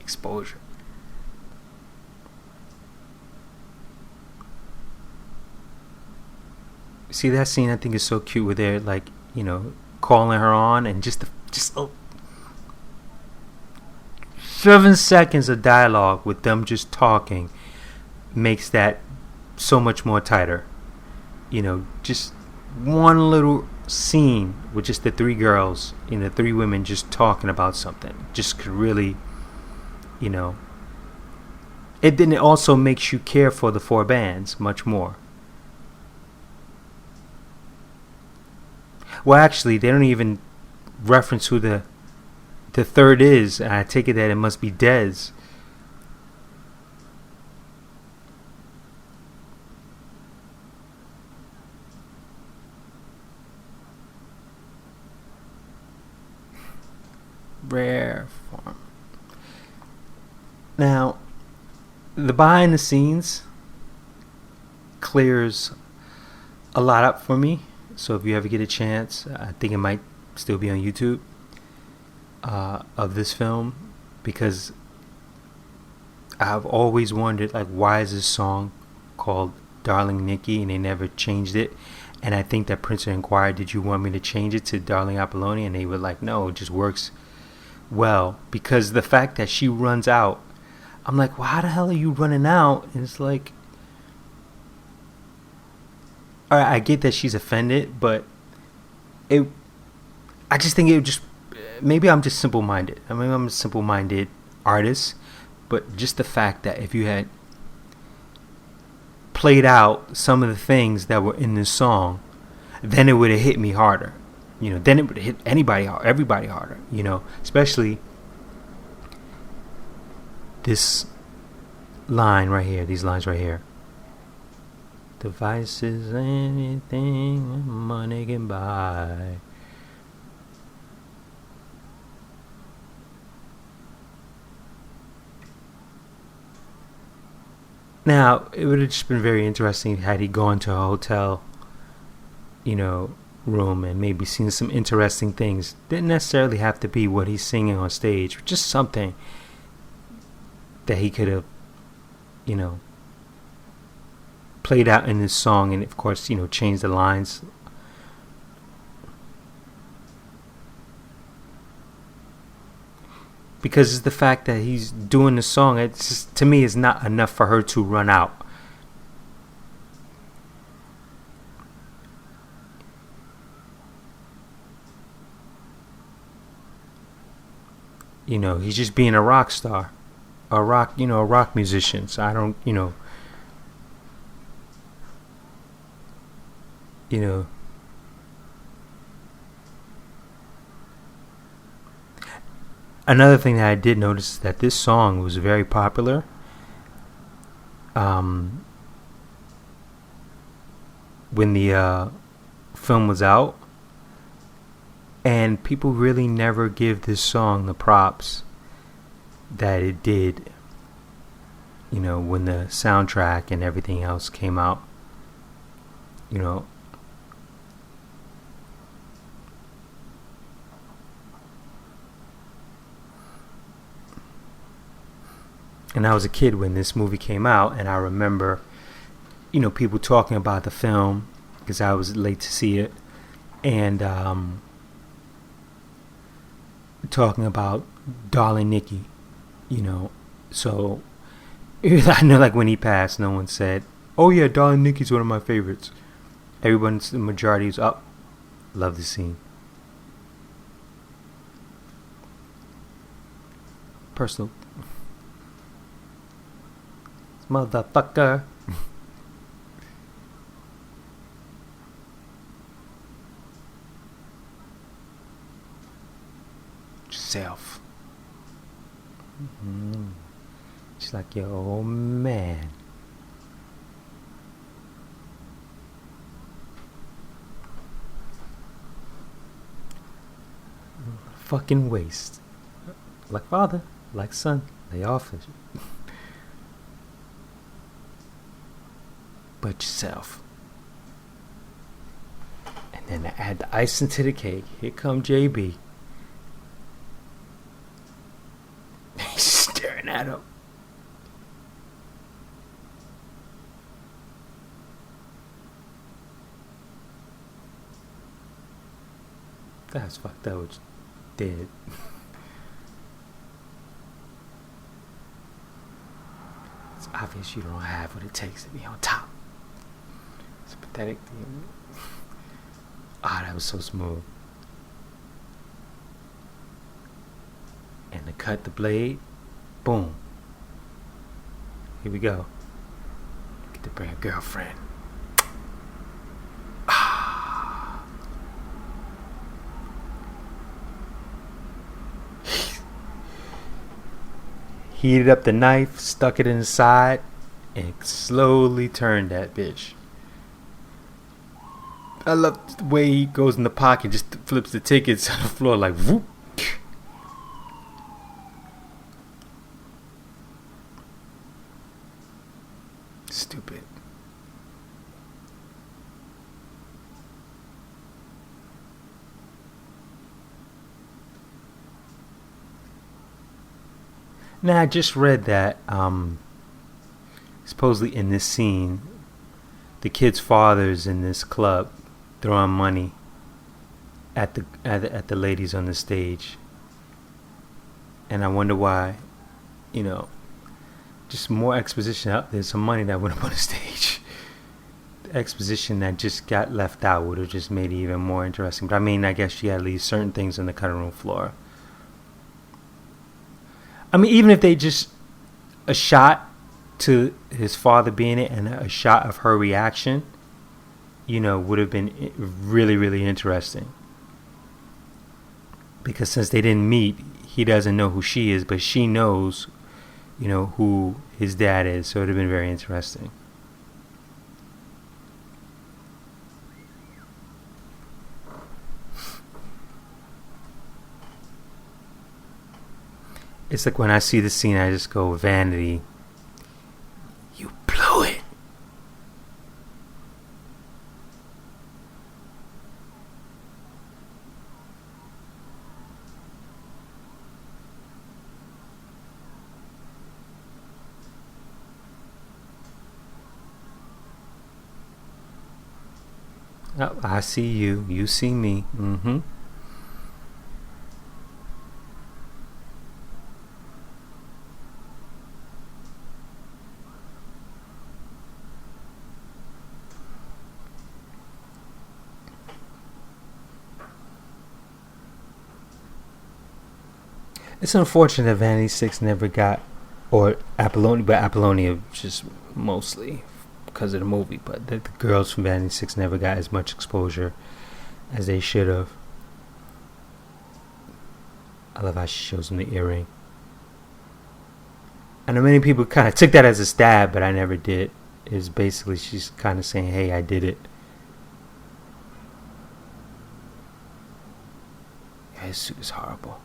Exposure. See that scene? I think is so cute where they're like, calling her on, and just 7 seconds of dialogue with them just talking makes that so much more tighter. Just one little scene with just the three girls, three women just talking about something, just could really, you know. It also makes you care for the four bands much more. Well, actually, they don't even reference who the third is. I take it that it must be Dez. Rare form. Now, the behind the scenes clears a lot up for me. So if you ever get a chance, I think it might still be on YouTube, of this film, because I've always wondered, like, why is this song called Darling Nikki and they never changed it? And I think that Prince inquired, did you want me to change it to Darling Apollonia? And they were like, no, it just works well, because the fact that she runs out, I'm like, well, how the hell are you running out? And it's like, all right, I get that she's offended, but I just think it just, maybe I'm just simple-minded. I mean, I'm a simple-minded artist, but just the fact that if you had played out some of the things that were in this song, then it would have hit me harder. Then it would hit everybody harder. Especially this line right here. These lines right here. Devices, anything money can buy. Now, it would have just been very interesting had he gone to a hotel, room and maybe seen some interesting things. Didn't necessarily have to be what he's singing on stage, just something that he could have, played out in this song, and of course, changed the lines. Because it's the fact that he's doing the song, it's just, to me, is not enough for her to run out. He's just being a rock star, a rock musician. So I don't, Another thing that I did notice is that this song was very popular. When the film was out, and people really never give this song the props that it did, when the soundtrack and everything else came out. And I was a kid when this movie came out, and I remember, people talking about the film, because I was late to see it, and talking about Darling Nikki, So I know, like, when he passed, no one said, "Oh yeah, Darling Nikki's one of my favorites." Everyone's, the majority was up. Love the scene. Personal. Motherfucker. Yourself. Just like your old man. Fucking waste. Like father, like son, they offer. But yourself. And then to add the icing to the cake, here come JB. He's staring at him. That's fucked up. Dead. obvious you don't have what it takes to be on top. It's pathetic. That was so smooth. And to cut the blade, boom. Here we go. Get to bring a girlfriend. Heated up the knife, stuck it inside, and slowly turned that bitch. I love the way he goes in the pocket, just flips the tickets on the floor like whoop. Stupid. Now I just read that supposedly in this scene, the kid's father's in this club throwing money at the ladies on the stage, and I wonder why. Just more exposition up. There's some money that went up on the stage. The exposition that just got left out would have just made it even more interesting. But I mean, I guess you had to leave certain things on the cutting room floor. I mean, even if they just a shot to his father being it and a shot of her reaction, would have been really, really interesting. Because since they didn't meet, he doesn't know who she is, but she knows, who his dad is. So it would have been very interesting. It's like when I see the scene, I just go, Vanity, you blew it. Oh, I see you. You see me. Mm-hmm. It's unfortunate that Vanity 6 never got, or Apollonia, but Apollonia just mostly because of the movie, but the girls from Vanity 6 never got as much exposure as they should have. I love how she shows them the earring. I know many people kind of took that as a stab, but I never did. It's basically she's kind of saying, hey, I did it. Yeah, his suit is horrible.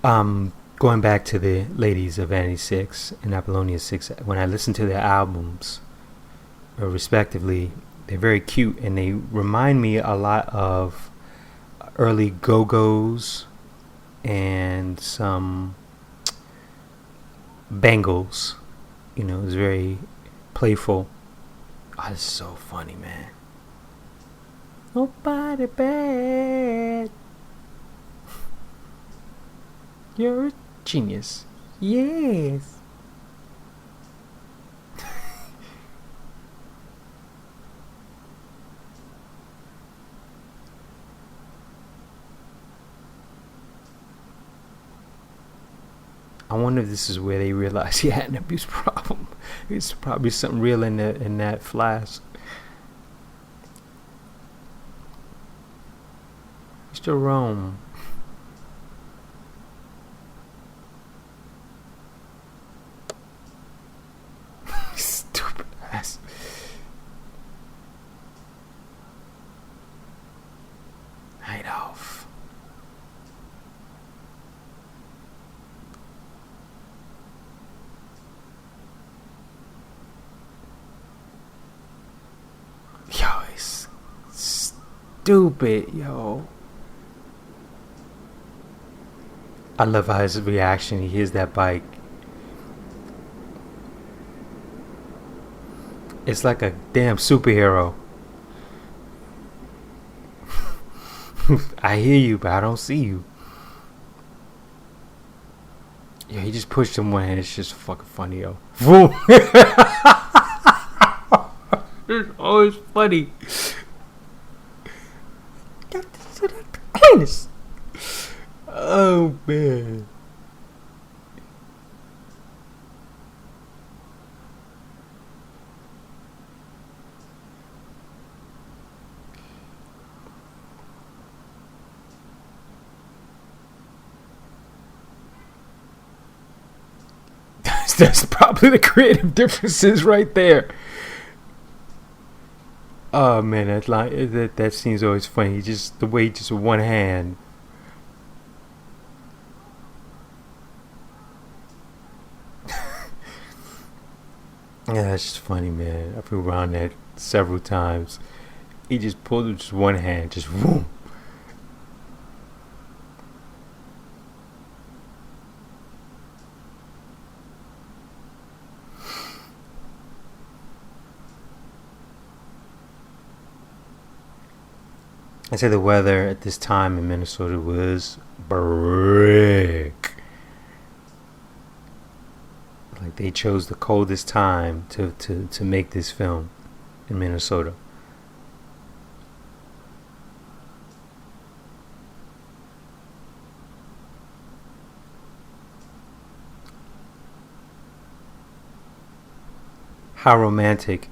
Going back to the ladies of Vanity 6 and Apollonia 6, when I listen to their albums, respectively, they're very cute and they remind me a lot of early Go-Go's and some Bangles. It's very playful. Oh, it's so funny, man. Nobody bad. You're a genius. Yes. I wonder if this is where they realized he had an abuse problem. It's probably something real in that flask. Mr. Rome. Stupid ass. Night off. Yo, it's stupid, yo. I love how his reaction, he hears that bike. It's like a damn superhero. I hear you, but I don't see you. Yeah, he just pushed him one hand. It's just fucking funny, yo. Boom. It's always funny. Oh man. That's probably the creative differences right there. Oh man, that scene's always funny. Just the way, just with one hand. Yeah, that's just funny, man. I've been around that several times. He just pulled with just one hand, just boom. I say the weather at this time in Minnesota was brick. Like they chose the coldest time to make this film in Minnesota. How romantic.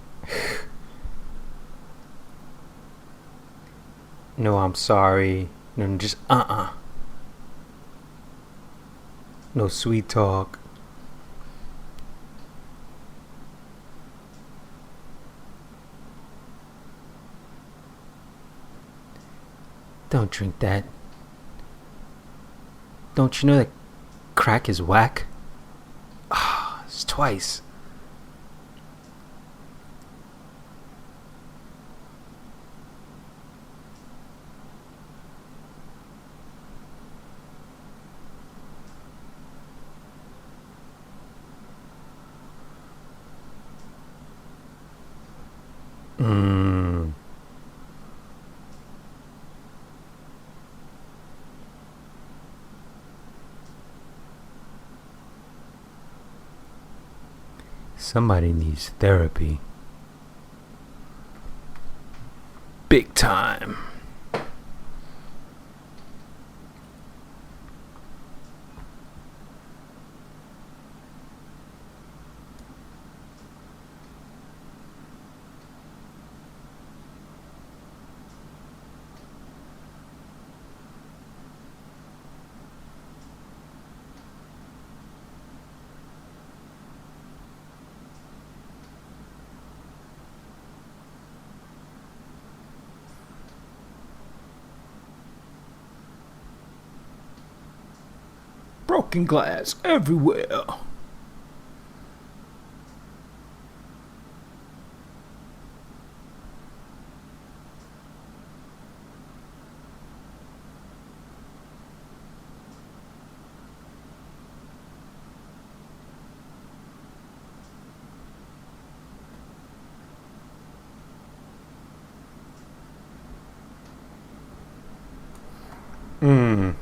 No, I'm sorry. No, just no sweet talk. Don't drink that. Don't you know that crack is whack? Ah, it's twice. Mmm. Somebody needs therapy. Big time. Broken glass everywhere. Mmm.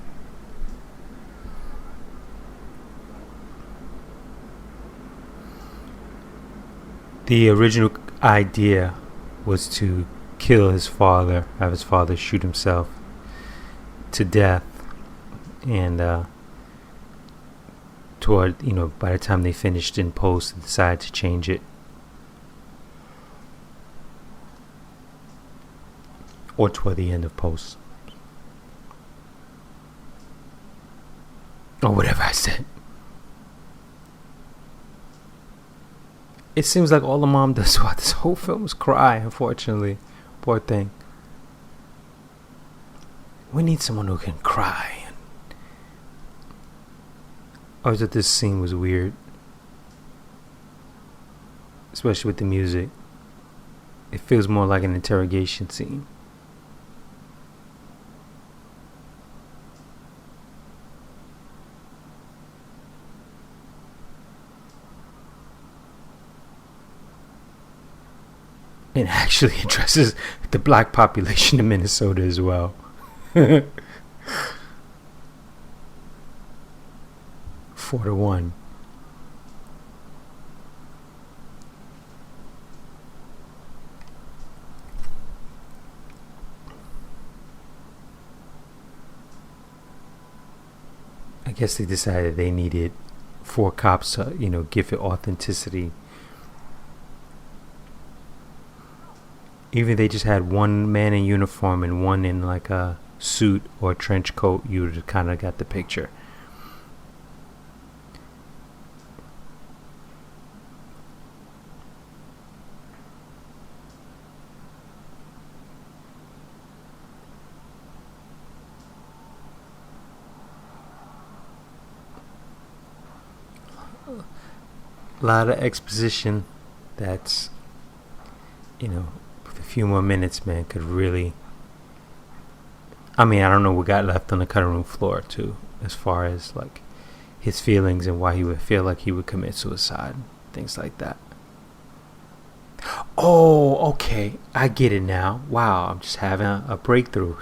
The original idea was to kill his father, have his father shoot himself to death, and toward by the time they finished in post, they decided to change it, or toward the end of post, or whatever I said. It seems like all the mom does throughout this whole film is cry, unfortunately. Poor thing. We need someone who can cry. I always thought this scene was weird. Especially with the music. It feels more like an interrogation scene. It actually addresses the black population in Minnesota as well. 4-1. I guess they decided they needed 4 cops to, give it authenticity. Even if they just had one man in uniform and one in like a suit or trench coat, you would have kind of got the picture. A lot of exposition that's, with a few more minutes, man, could really... I mean, I don't know what got left on the cutting room floor, too, as far as, like, his feelings and why he would feel like he would commit suicide, things like that. Oh, okay, I get it now. Wow, I'm just having a breakthrough.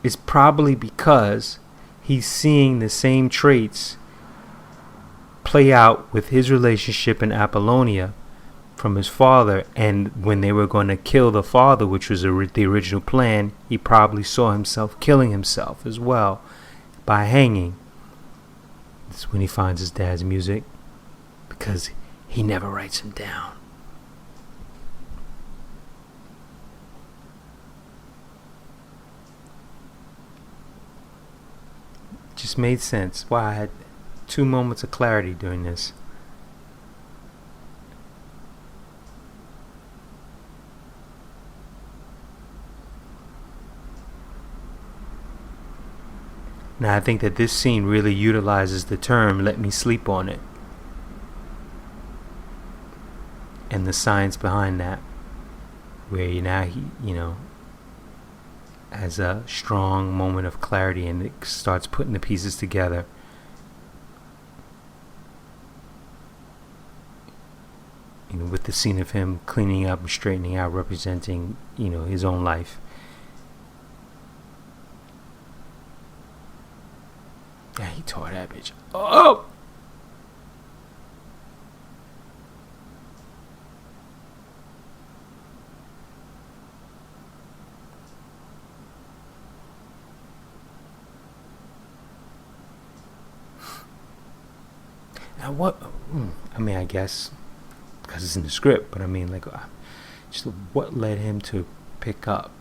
It's probably because he's seeing the same traits play out with his relationship in Apollonia from his father, and when they were going to kill the father, which was the original plan, he probably saw himself killing himself as well by hanging. That's when he finds his dad's music, because he never writes him down. Just made sense. Wow, I had 2 moments of clarity during this. Now I think that this scene really utilizes the term "let me sleep on it" and the science behind that, where now he, has a strong moment of clarity and it starts putting the pieces together. With the scene of him cleaning up and straightening out, representing, his own life. Yeah, he tore that bitch. Oh! Now what? I mean, I guess because it's in the script, but I mean, like, just what led him to pick up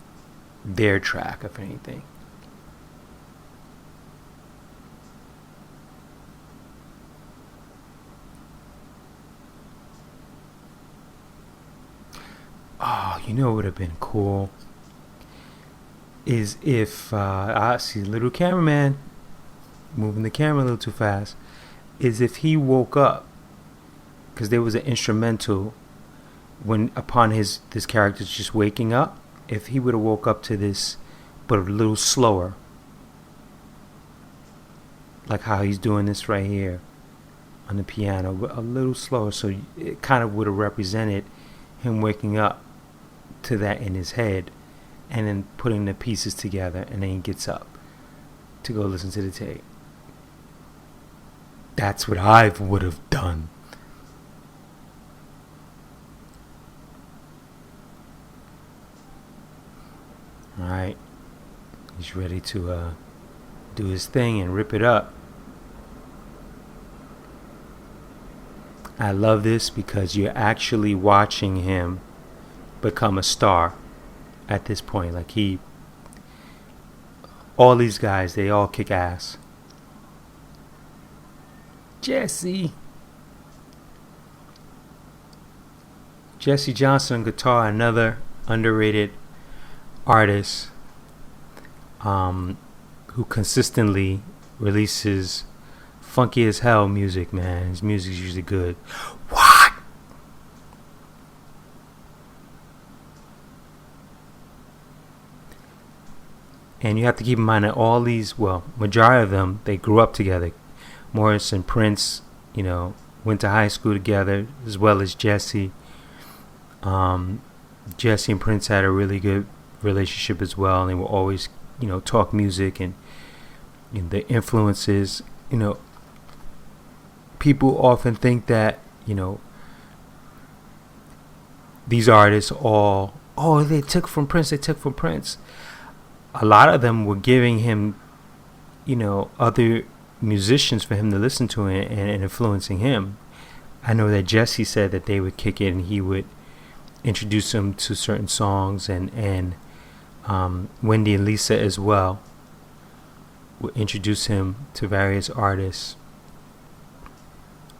their track, if anything? Oh, what would have been cool is if I see the little cameraman moving the camera a little too fast. Is if he woke up, because there was an instrumental when upon this character's just waking up. If he would have woke up to this, but a little slower, like how he's doing this right here on the piano, a little slower, so it kind of would have represented him waking up to that in his head, and then putting the pieces together, and then he gets up to go listen to the tape. That's what I would have done. Alright, he's ready to do his thing and rip it up. I love this because you're actually watching him become a star at this point. Like, all these guys, they all kick ass. Jesse Johnson on guitar, another underrated artist who consistently releases funky as hell music, man. His music's usually good. What? And you have to keep in mind that all these, majority of them, they grew up together. Morris and Prince, went to high school together, as well as Jesse. Jesse and Prince had a really good relationship as well, and they were always, talk music and the influences, people often think that, you know, these artists all, oh, they took from Prince, they took from Prince. A lot of them were giving him, you know, other musicians for him to listen to and influencing him. I know that Jesse said that they would kick it and he would introduce him to certain songs, and Wendy and Lisa as well would introduce him to various artists,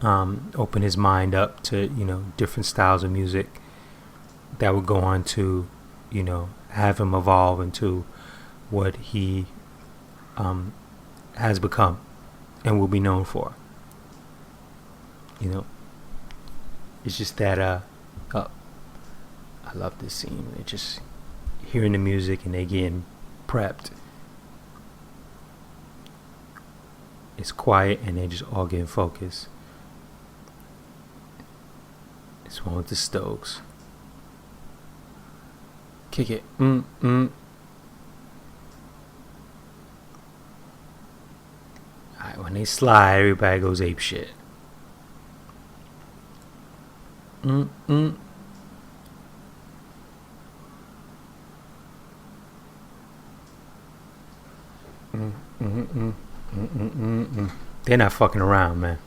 open his mind up to, you know, different styles of music that would go on to, you know, have him evolve into what he has become and will be known for. You know, it's just that I love this scene. They're just hearing the music and they getting prepped. It's quiet and they just all getting focused. It's one with the Stokes. Kick it. Alright, when they slide, everybody goes ape shit. They're not fucking around, man.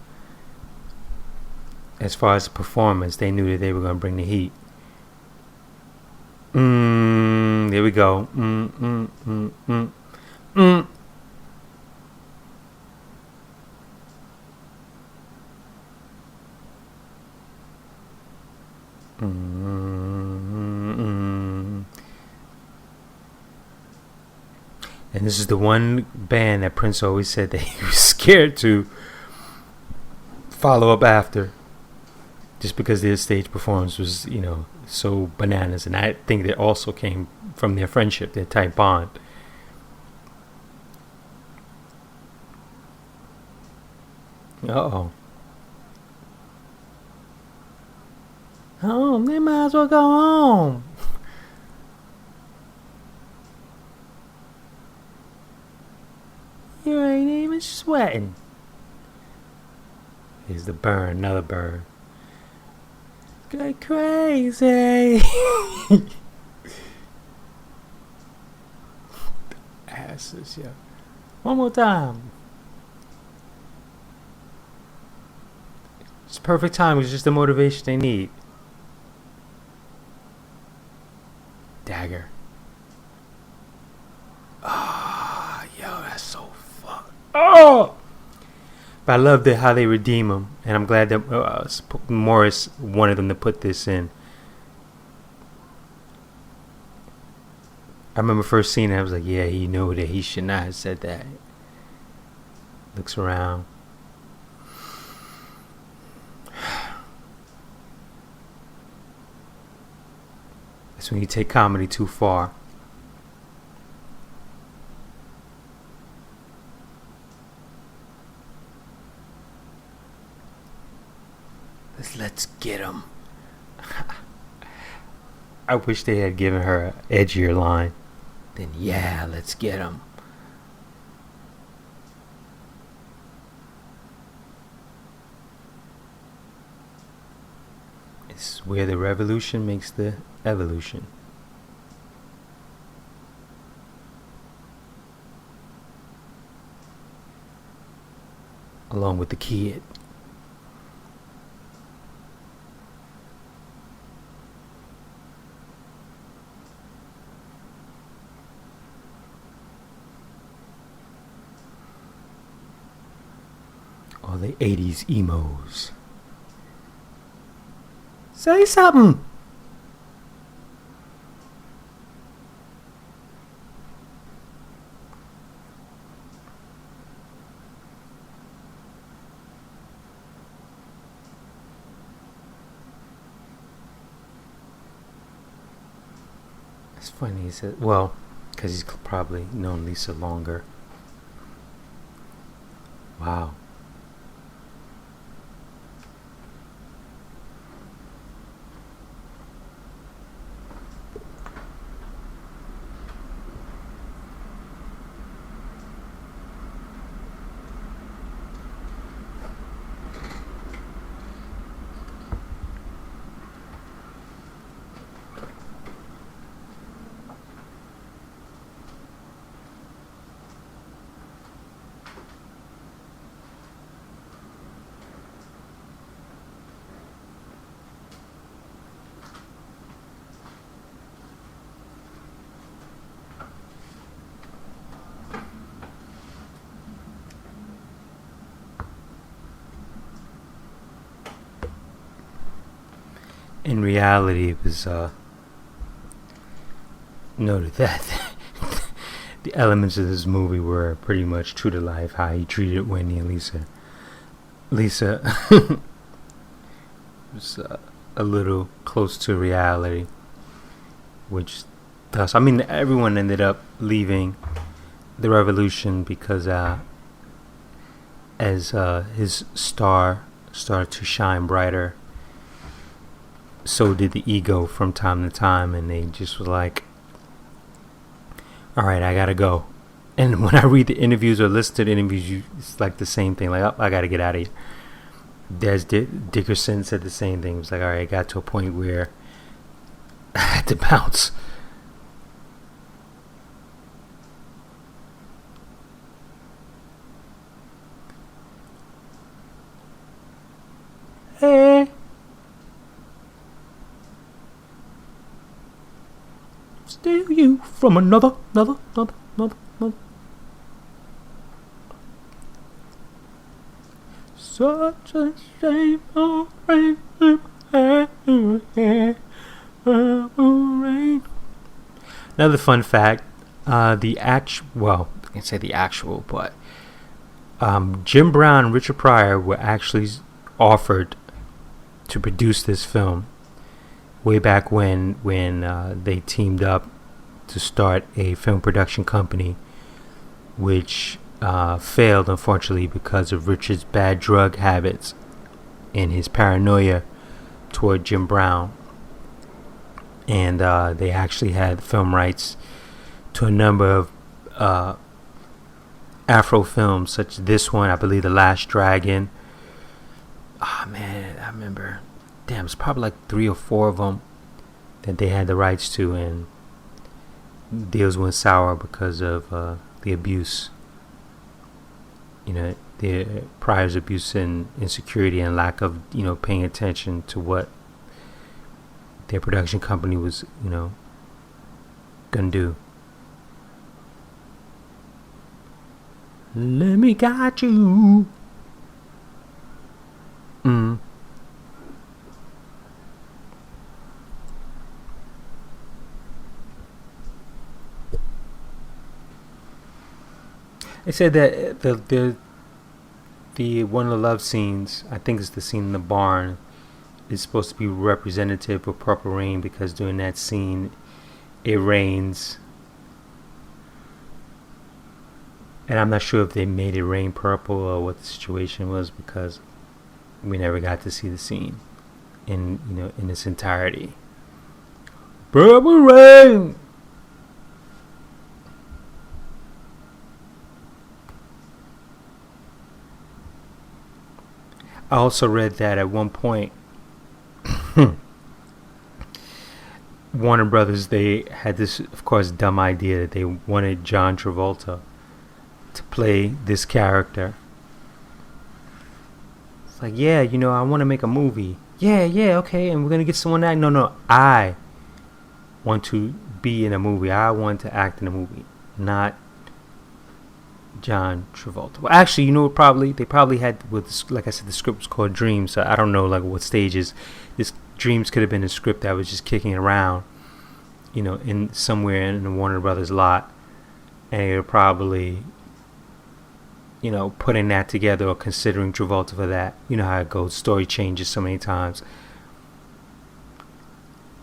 As far as the performance, they knew that they were gonna bring the heat. There we go. And this is the one band that Prince always said that he was scared to follow up after, just because their stage performance was, you know, so bananas. And I think that also came from their friendship, their tight bond. Uh-oh. Oh, they might as well go home. You ain't even sweating. Here's the burn, another burn. Go crazy. Asses, yeah. One more time. It's perfect time. It's just the motivation they need. Dagger. Ah, oh, yo, that's so fucked. Oh! But I loved it how they redeem him, and I'm glad that Morris wanted them to put this in. I remember first seeing it, I was like, yeah, he knew that he should not have said that. Looks around. That's when you take comedy too far. Let's get him. I wish they had given her an edgier line. Then yeah, let's get him. It's where the revolution makes the evolution. Along with the kid. All the 80s emos. Say something. It's funny, he said, well, because he's probably known Lisa longer. Wow. in reality, it was noted that the elements of this movie were pretty much true to life. How he treated Wendy and Lisa. Lisa was a little close to reality, which thus, I mean, everyone ended up leaving the revolution because as his star started to shine brighter, so did the ego from time to time, and they just were like, all right, I gotta go. And when I read the interviews or listen to the interviews, it's like the same thing, like, oh, I gotta get out of here. Des Dickerson said the same thing. It was like, all right, I got to a point where I had to bounce. Hey, steal you from another. Such a shame. Another fun fact: I can't say the actual, but Jim Brown and Richard Pryor were actually offered to produce this film way back when they teamed up to start a film production company, which failed, unfortunately, because of Richard's bad drug habits and his paranoia toward Jim Brown. And they actually had film rights to a number of Afro films, such as this one, I believe The Last Dragon. Oh man, I remember. Damn, it's probably like 3 or 4 of them that they had the rights to, and deals went sour because of the abuse. You know, the Pryor's abuse and insecurity and lack of, paying attention to what their production company was, gonna do. Let me got you. They said that the one of the love scenes, I think it's the scene in the barn, is supposed to be representative of Purple Rain, because during that scene it rains, and I'm not sure if they made it rain purple or what the situation was, because we never got to see the scene in its entirety. Purple Rain. I also read that at one point Warner Brothers, they had this, of course, dumb idea that they wanted John Travolta to play this character. It's like, yeah, I want to make a movie. Yeah, okay, and we're going to get someone that. No, I want to be in a movie. I want to act in a movie, not John Travolta. Well, actually, they probably had, like I said, the script was called Dreams, so I don't know like what stages. This Dreams could have been a script that was just kicking around, in somewhere in the Warner Brothers lot, and they were probably, putting that together or considering Travolta for that. You know how it goes, story changes so many times.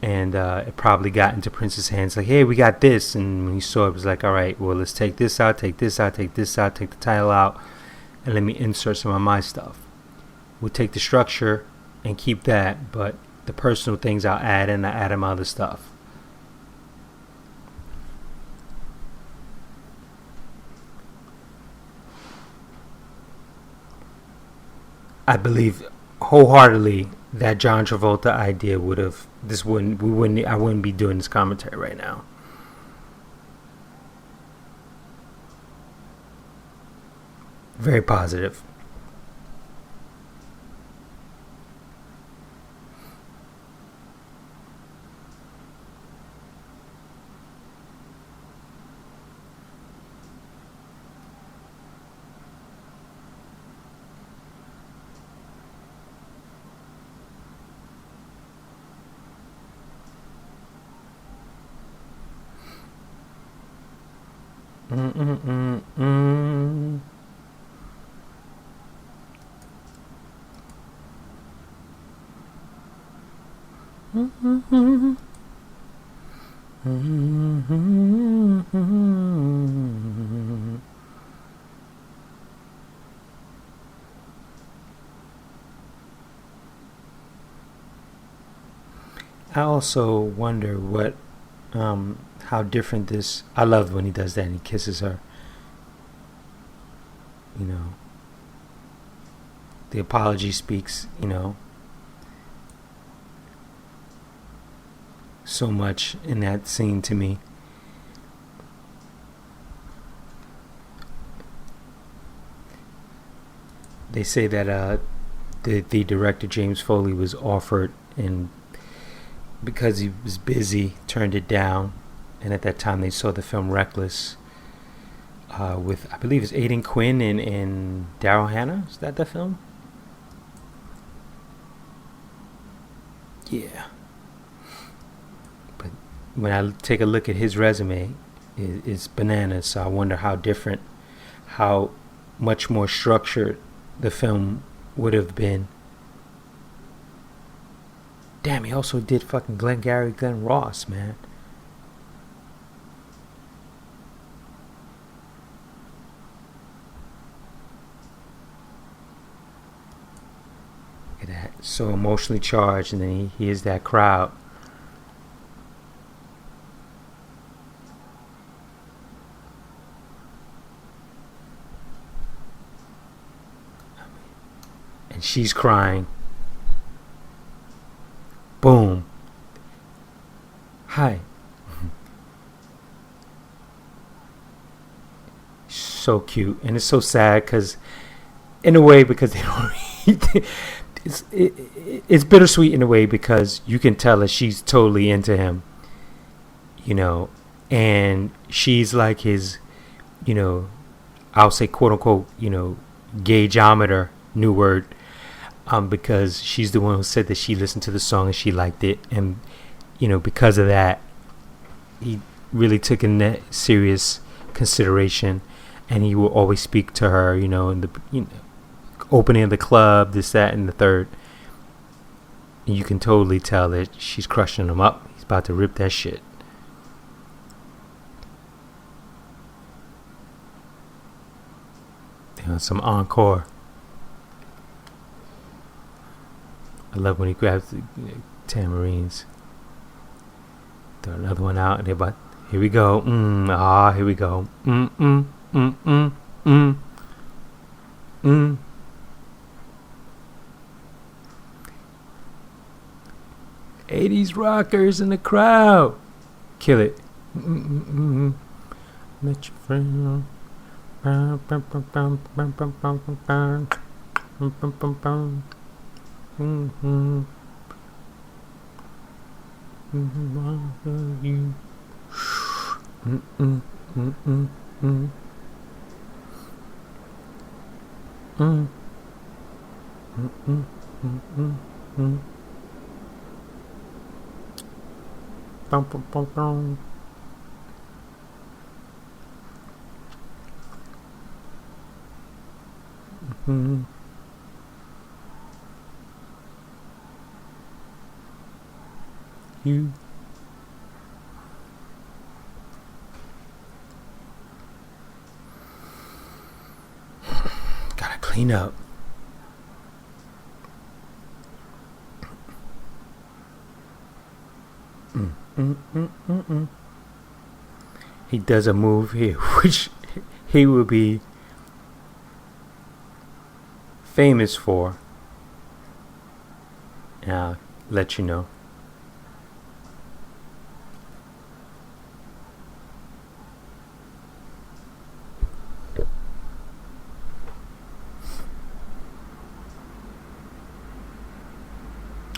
And it probably got into Prince's hands, like, hey, we got this. And when he saw it, it was like, all right, well, let's take this out, take this out, take this out, take the title out, and let me insert some of my stuff. We'll take the structure and keep that, but the personal things I'll add, and I add my other stuff. I believe wholeheartedly that John Travolta idea I wouldn't be doing this commentary right now. Very positive. Mm-mm-mm-mm. Mm-mm-mm. Mm-mm-mm. I also wonder how different this. I love when he does that and he kisses her. You know, the apology speaks. So much in that scene to me. They say that the director James Foley was offered, and because he was busy, turned it down. And at that time, they saw the film Reckless with, I believe, it's Aidan Quinn and Daryl Hannah. Is that the film? Yeah. But when I take a look at his resume, it's bananas. So I wonder how different, how much more structured the film would have been. Damn, he also did fucking Glengarry Glen Ross, man. Look at that. So emotionally charged, and then he hears that crowd. And she's crying. Boom. Hi. So cute. And it's so sad because, in a way, because they don't. It's bittersweet in a way because you can tell that she's totally into him, and she's like his, I'll say quote unquote, gaugeometer, new word, because she's the one who said that she listened to the song and she liked it, and because of that, he really took in that serious consideration, and he will always speak to her, in the opening of the club, this, that, and the third. And you can totally tell that she's crushing him up. He's about to rip that shit. Some encore. I love when he grabs the tamarines. Throw another one out, and they're about, here we go. Here we go. Mm. 80s rockers in the crowd. Kill it. Met your friend. You gotta clean up. He does a move here which he will be famous for, and I'll let you know.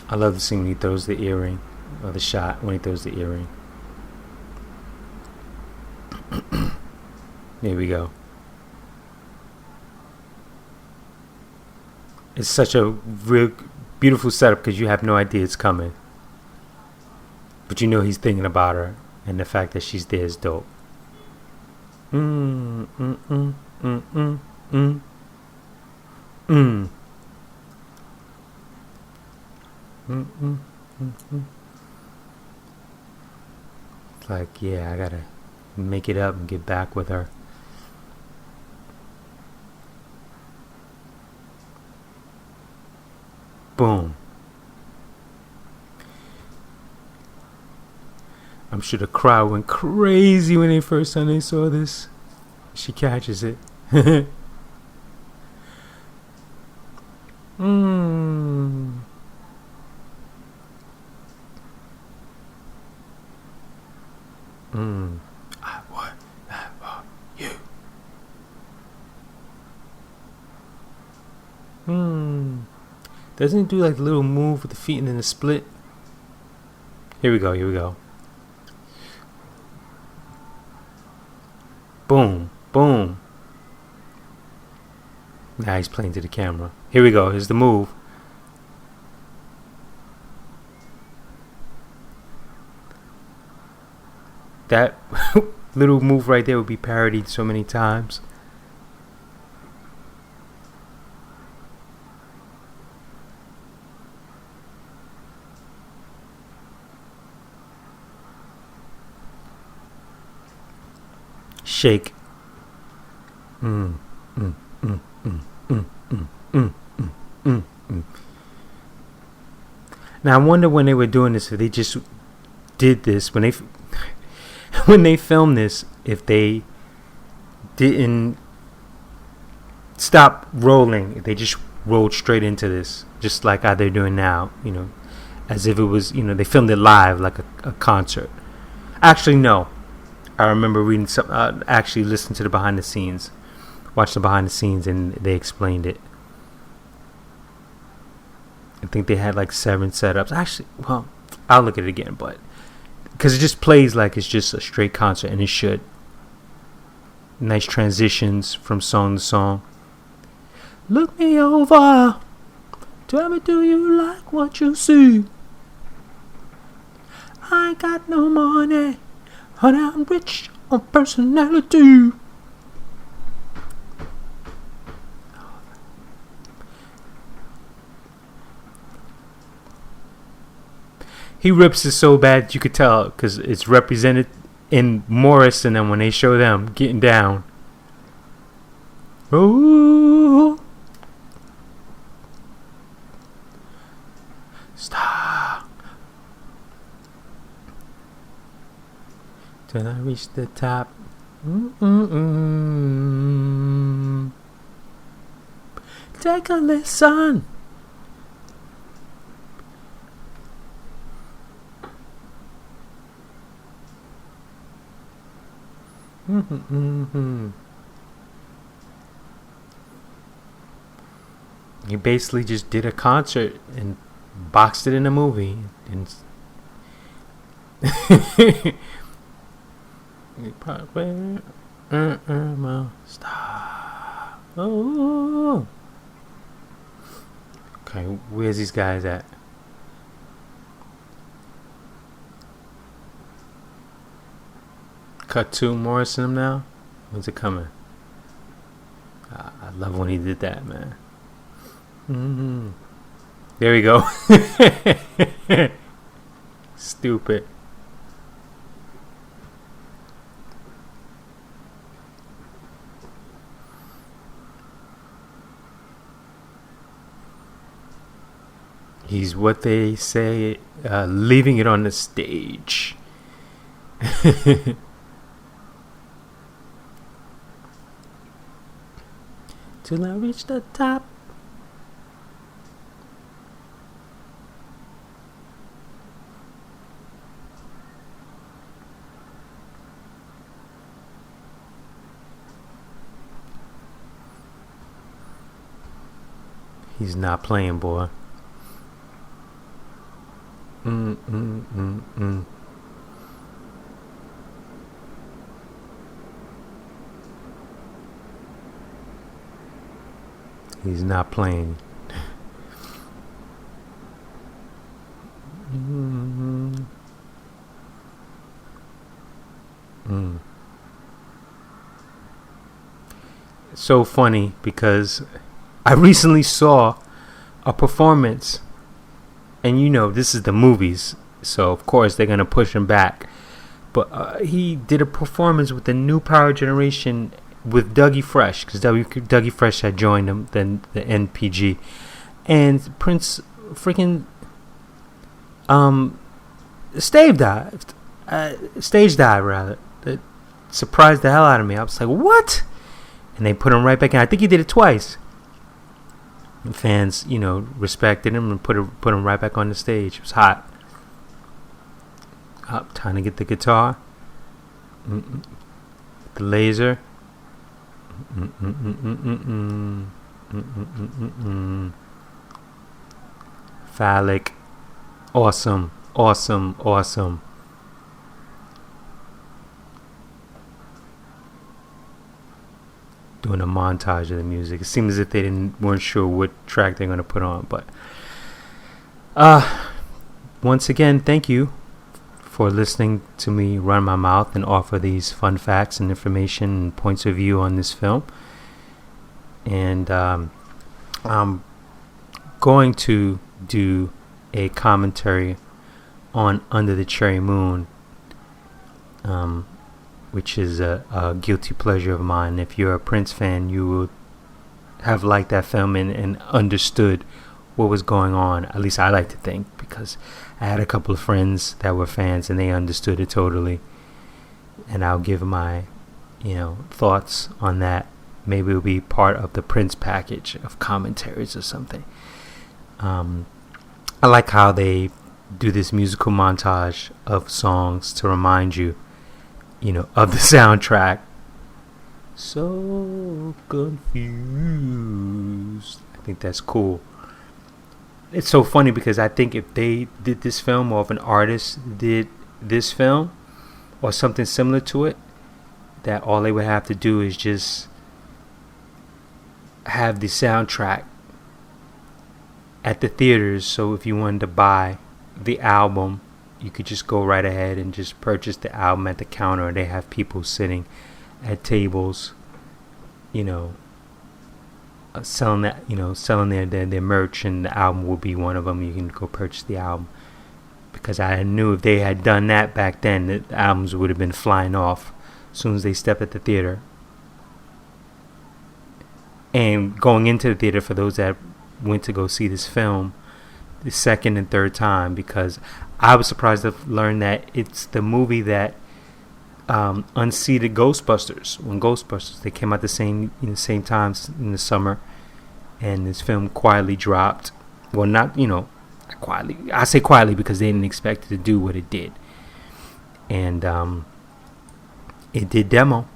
I love the scene when he throws the earring, or the shot when he throws the earring. There we go. It's such a real beautiful setup because you have no idea it's coming, but he's thinking about her, and the fact that she's there is dope. Mm, mm, mm, mm, mm, mm, mm. Mm, mm, mm, mm. It's like, yeah, I gotta make it up and get back with her. Boom. I'm sure the crowd went crazy when first time they saw this. She catches it. mm. Mm. I want that for you. Hmm. Doesn't he do like a little move with the feet and then a split? Here we go, here we go. Boom, boom. Now he's playing to the camera. Here we go, here's the move. That little move right there would be parodied so many times. Shake. Mm, mm, mm, mm, mm, mm, mm, mm, mm, mm. Now I wonder when they were doing this, if they just did this when they when they filmed this, if they didn't stop rolling, if they just rolled straight into this, just like how they're doing now, as if it was, they filmed it live like a concert. Actually, no. I remember reading some, actually listened to the behind the scenes, watched the behind the scenes, and they explained it. I think they had like 7 setups. Actually, well, I'll look at it again, but because it just plays like it's just a straight concert, and it should. Nice transitions from song to song. Look me over. Tell me, do you like what you see? I ain't got no money, honey, I'm rich on personality. He rips it so bad you could tell because it's represented in Morris, and then when they show them getting down. Ooh. Stop. Till I reach the top. Mm-mm-mm. Take a listen. Mm-hmm. He basically just did a concert and boxed it in a movie, and stop. Oh. Okay, where's these guys at? Cut to Morris and them now. When's it coming? I love when he did that, man. Mm-hmm. There we go. Stupid. He's what they say, leaving it on the stage. Till I reach the top. He's not playing, boy. He's not playing. so funny because I recently saw a performance, and this is the movies, so of course they're gonna push him back. But he did a performance with the new Power Generation with Dougie Fresh, because Dougie Fresh had joined him, then the NPG, and Prince freaking stage dived, rather. It surprised the hell out of me. I was like, what? And they put him right back in. I think he did it twice. And fans, respected him and put him right back on the stage. It was hot. Up, time to get the guitar. The laser. Phallic. Awesome. Doing a montage of the music. It seems as if they weren't sure what track they're going to put on. But once again, thank you for listening to me run my mouth and offer these fun facts and information and points of view on this film. And I'm going to do a commentary on Under the Cherry Moon, which is a guilty pleasure of mine. If you're a Prince fan, you will have liked that film and understood what was going on. At least I like to think, because I had a couple of friends that were fans and they understood it totally. And I'll give my, thoughts on that. Maybe it'll be part of the Prince package of commentaries or something. I like how they do this musical montage of songs to remind you, of the soundtrack. So confused. I think that's cool. It's so funny because I think if they did this film, or if an artist did this film or something similar to it, that all they would have to do is just have the soundtrack at the theaters. So if you wanted to buy the album, you could just go right ahead and just purchase the album at the counter. They have people sitting at tables, selling that, selling their merch, and the album will be one of them. You can go purchase the album, because I knew if they had done that back then, the albums would have been flying off as soon as they stepped at the theater. And going into the theater, for those that went to go see this film the second and third time, because I was surprised to learn that it's the movie that unseated Ghostbusters. When Ghostbusters, they came out the same times in the summer, and this film quietly dropped. Well, not quietly. I say quietly because they didn't expect it to do what it did, and it did demo.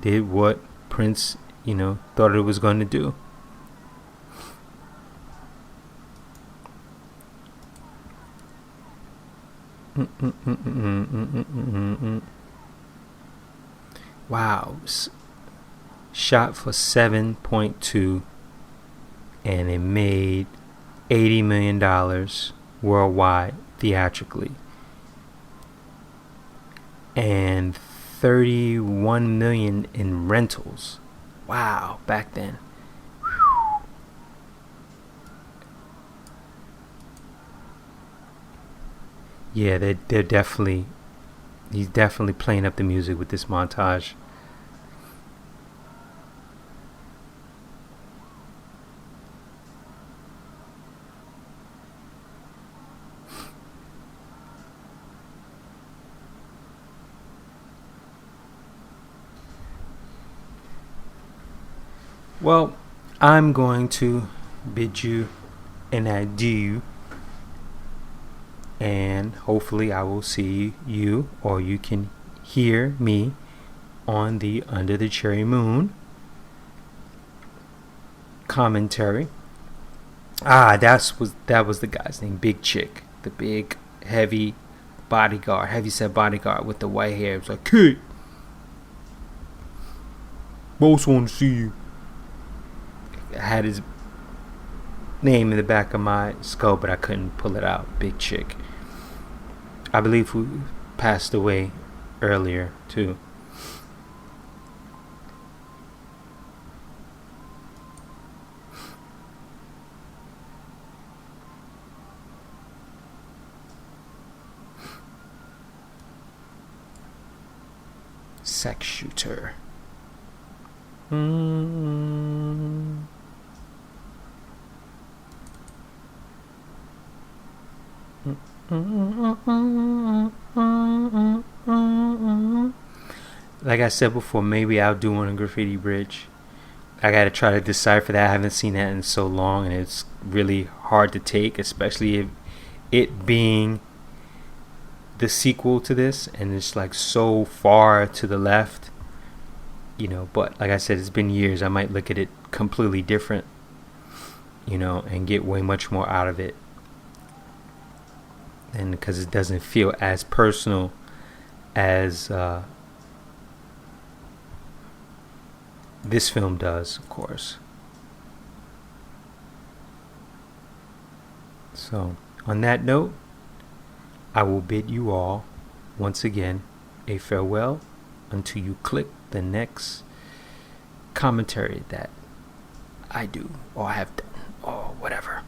Did what Prince thought it was going to do. Wow. Shot for 7.2, and it made $80 million worldwide theatrically, and 31 million in rentals. Wow, back then. Yeah, they're definitely, he's definitely playing up the music with this montage. Well, I'm going to bid you an adieu, and hopefully I will see you, or you can hear me, on the Under the Cherry Moon commentary. That was the guy's name, Big Chick, the big heavy set bodyguard with the white hair. It was like, "Kid, most want to see you." I had his name in the back of my skull, but I couldn't pull it out. Big Chick. I believe who passed away earlier too. Sex shooter. Mm. Like I said before, maybe I'll do one on Graffiti Bridge. I gotta try to decipher that. I haven't seen that in so long, and it's really hard to take, especially if it being the sequel to this, and it's like so far to the left, But like I said, it's been years. I might look at it completely different, and get way much more out of it, and because it doesn't feel as personal as this film does, of course. So, on that note, I will bid you all, once again, a farewell until you click the next commentary that I do or have done or whatever.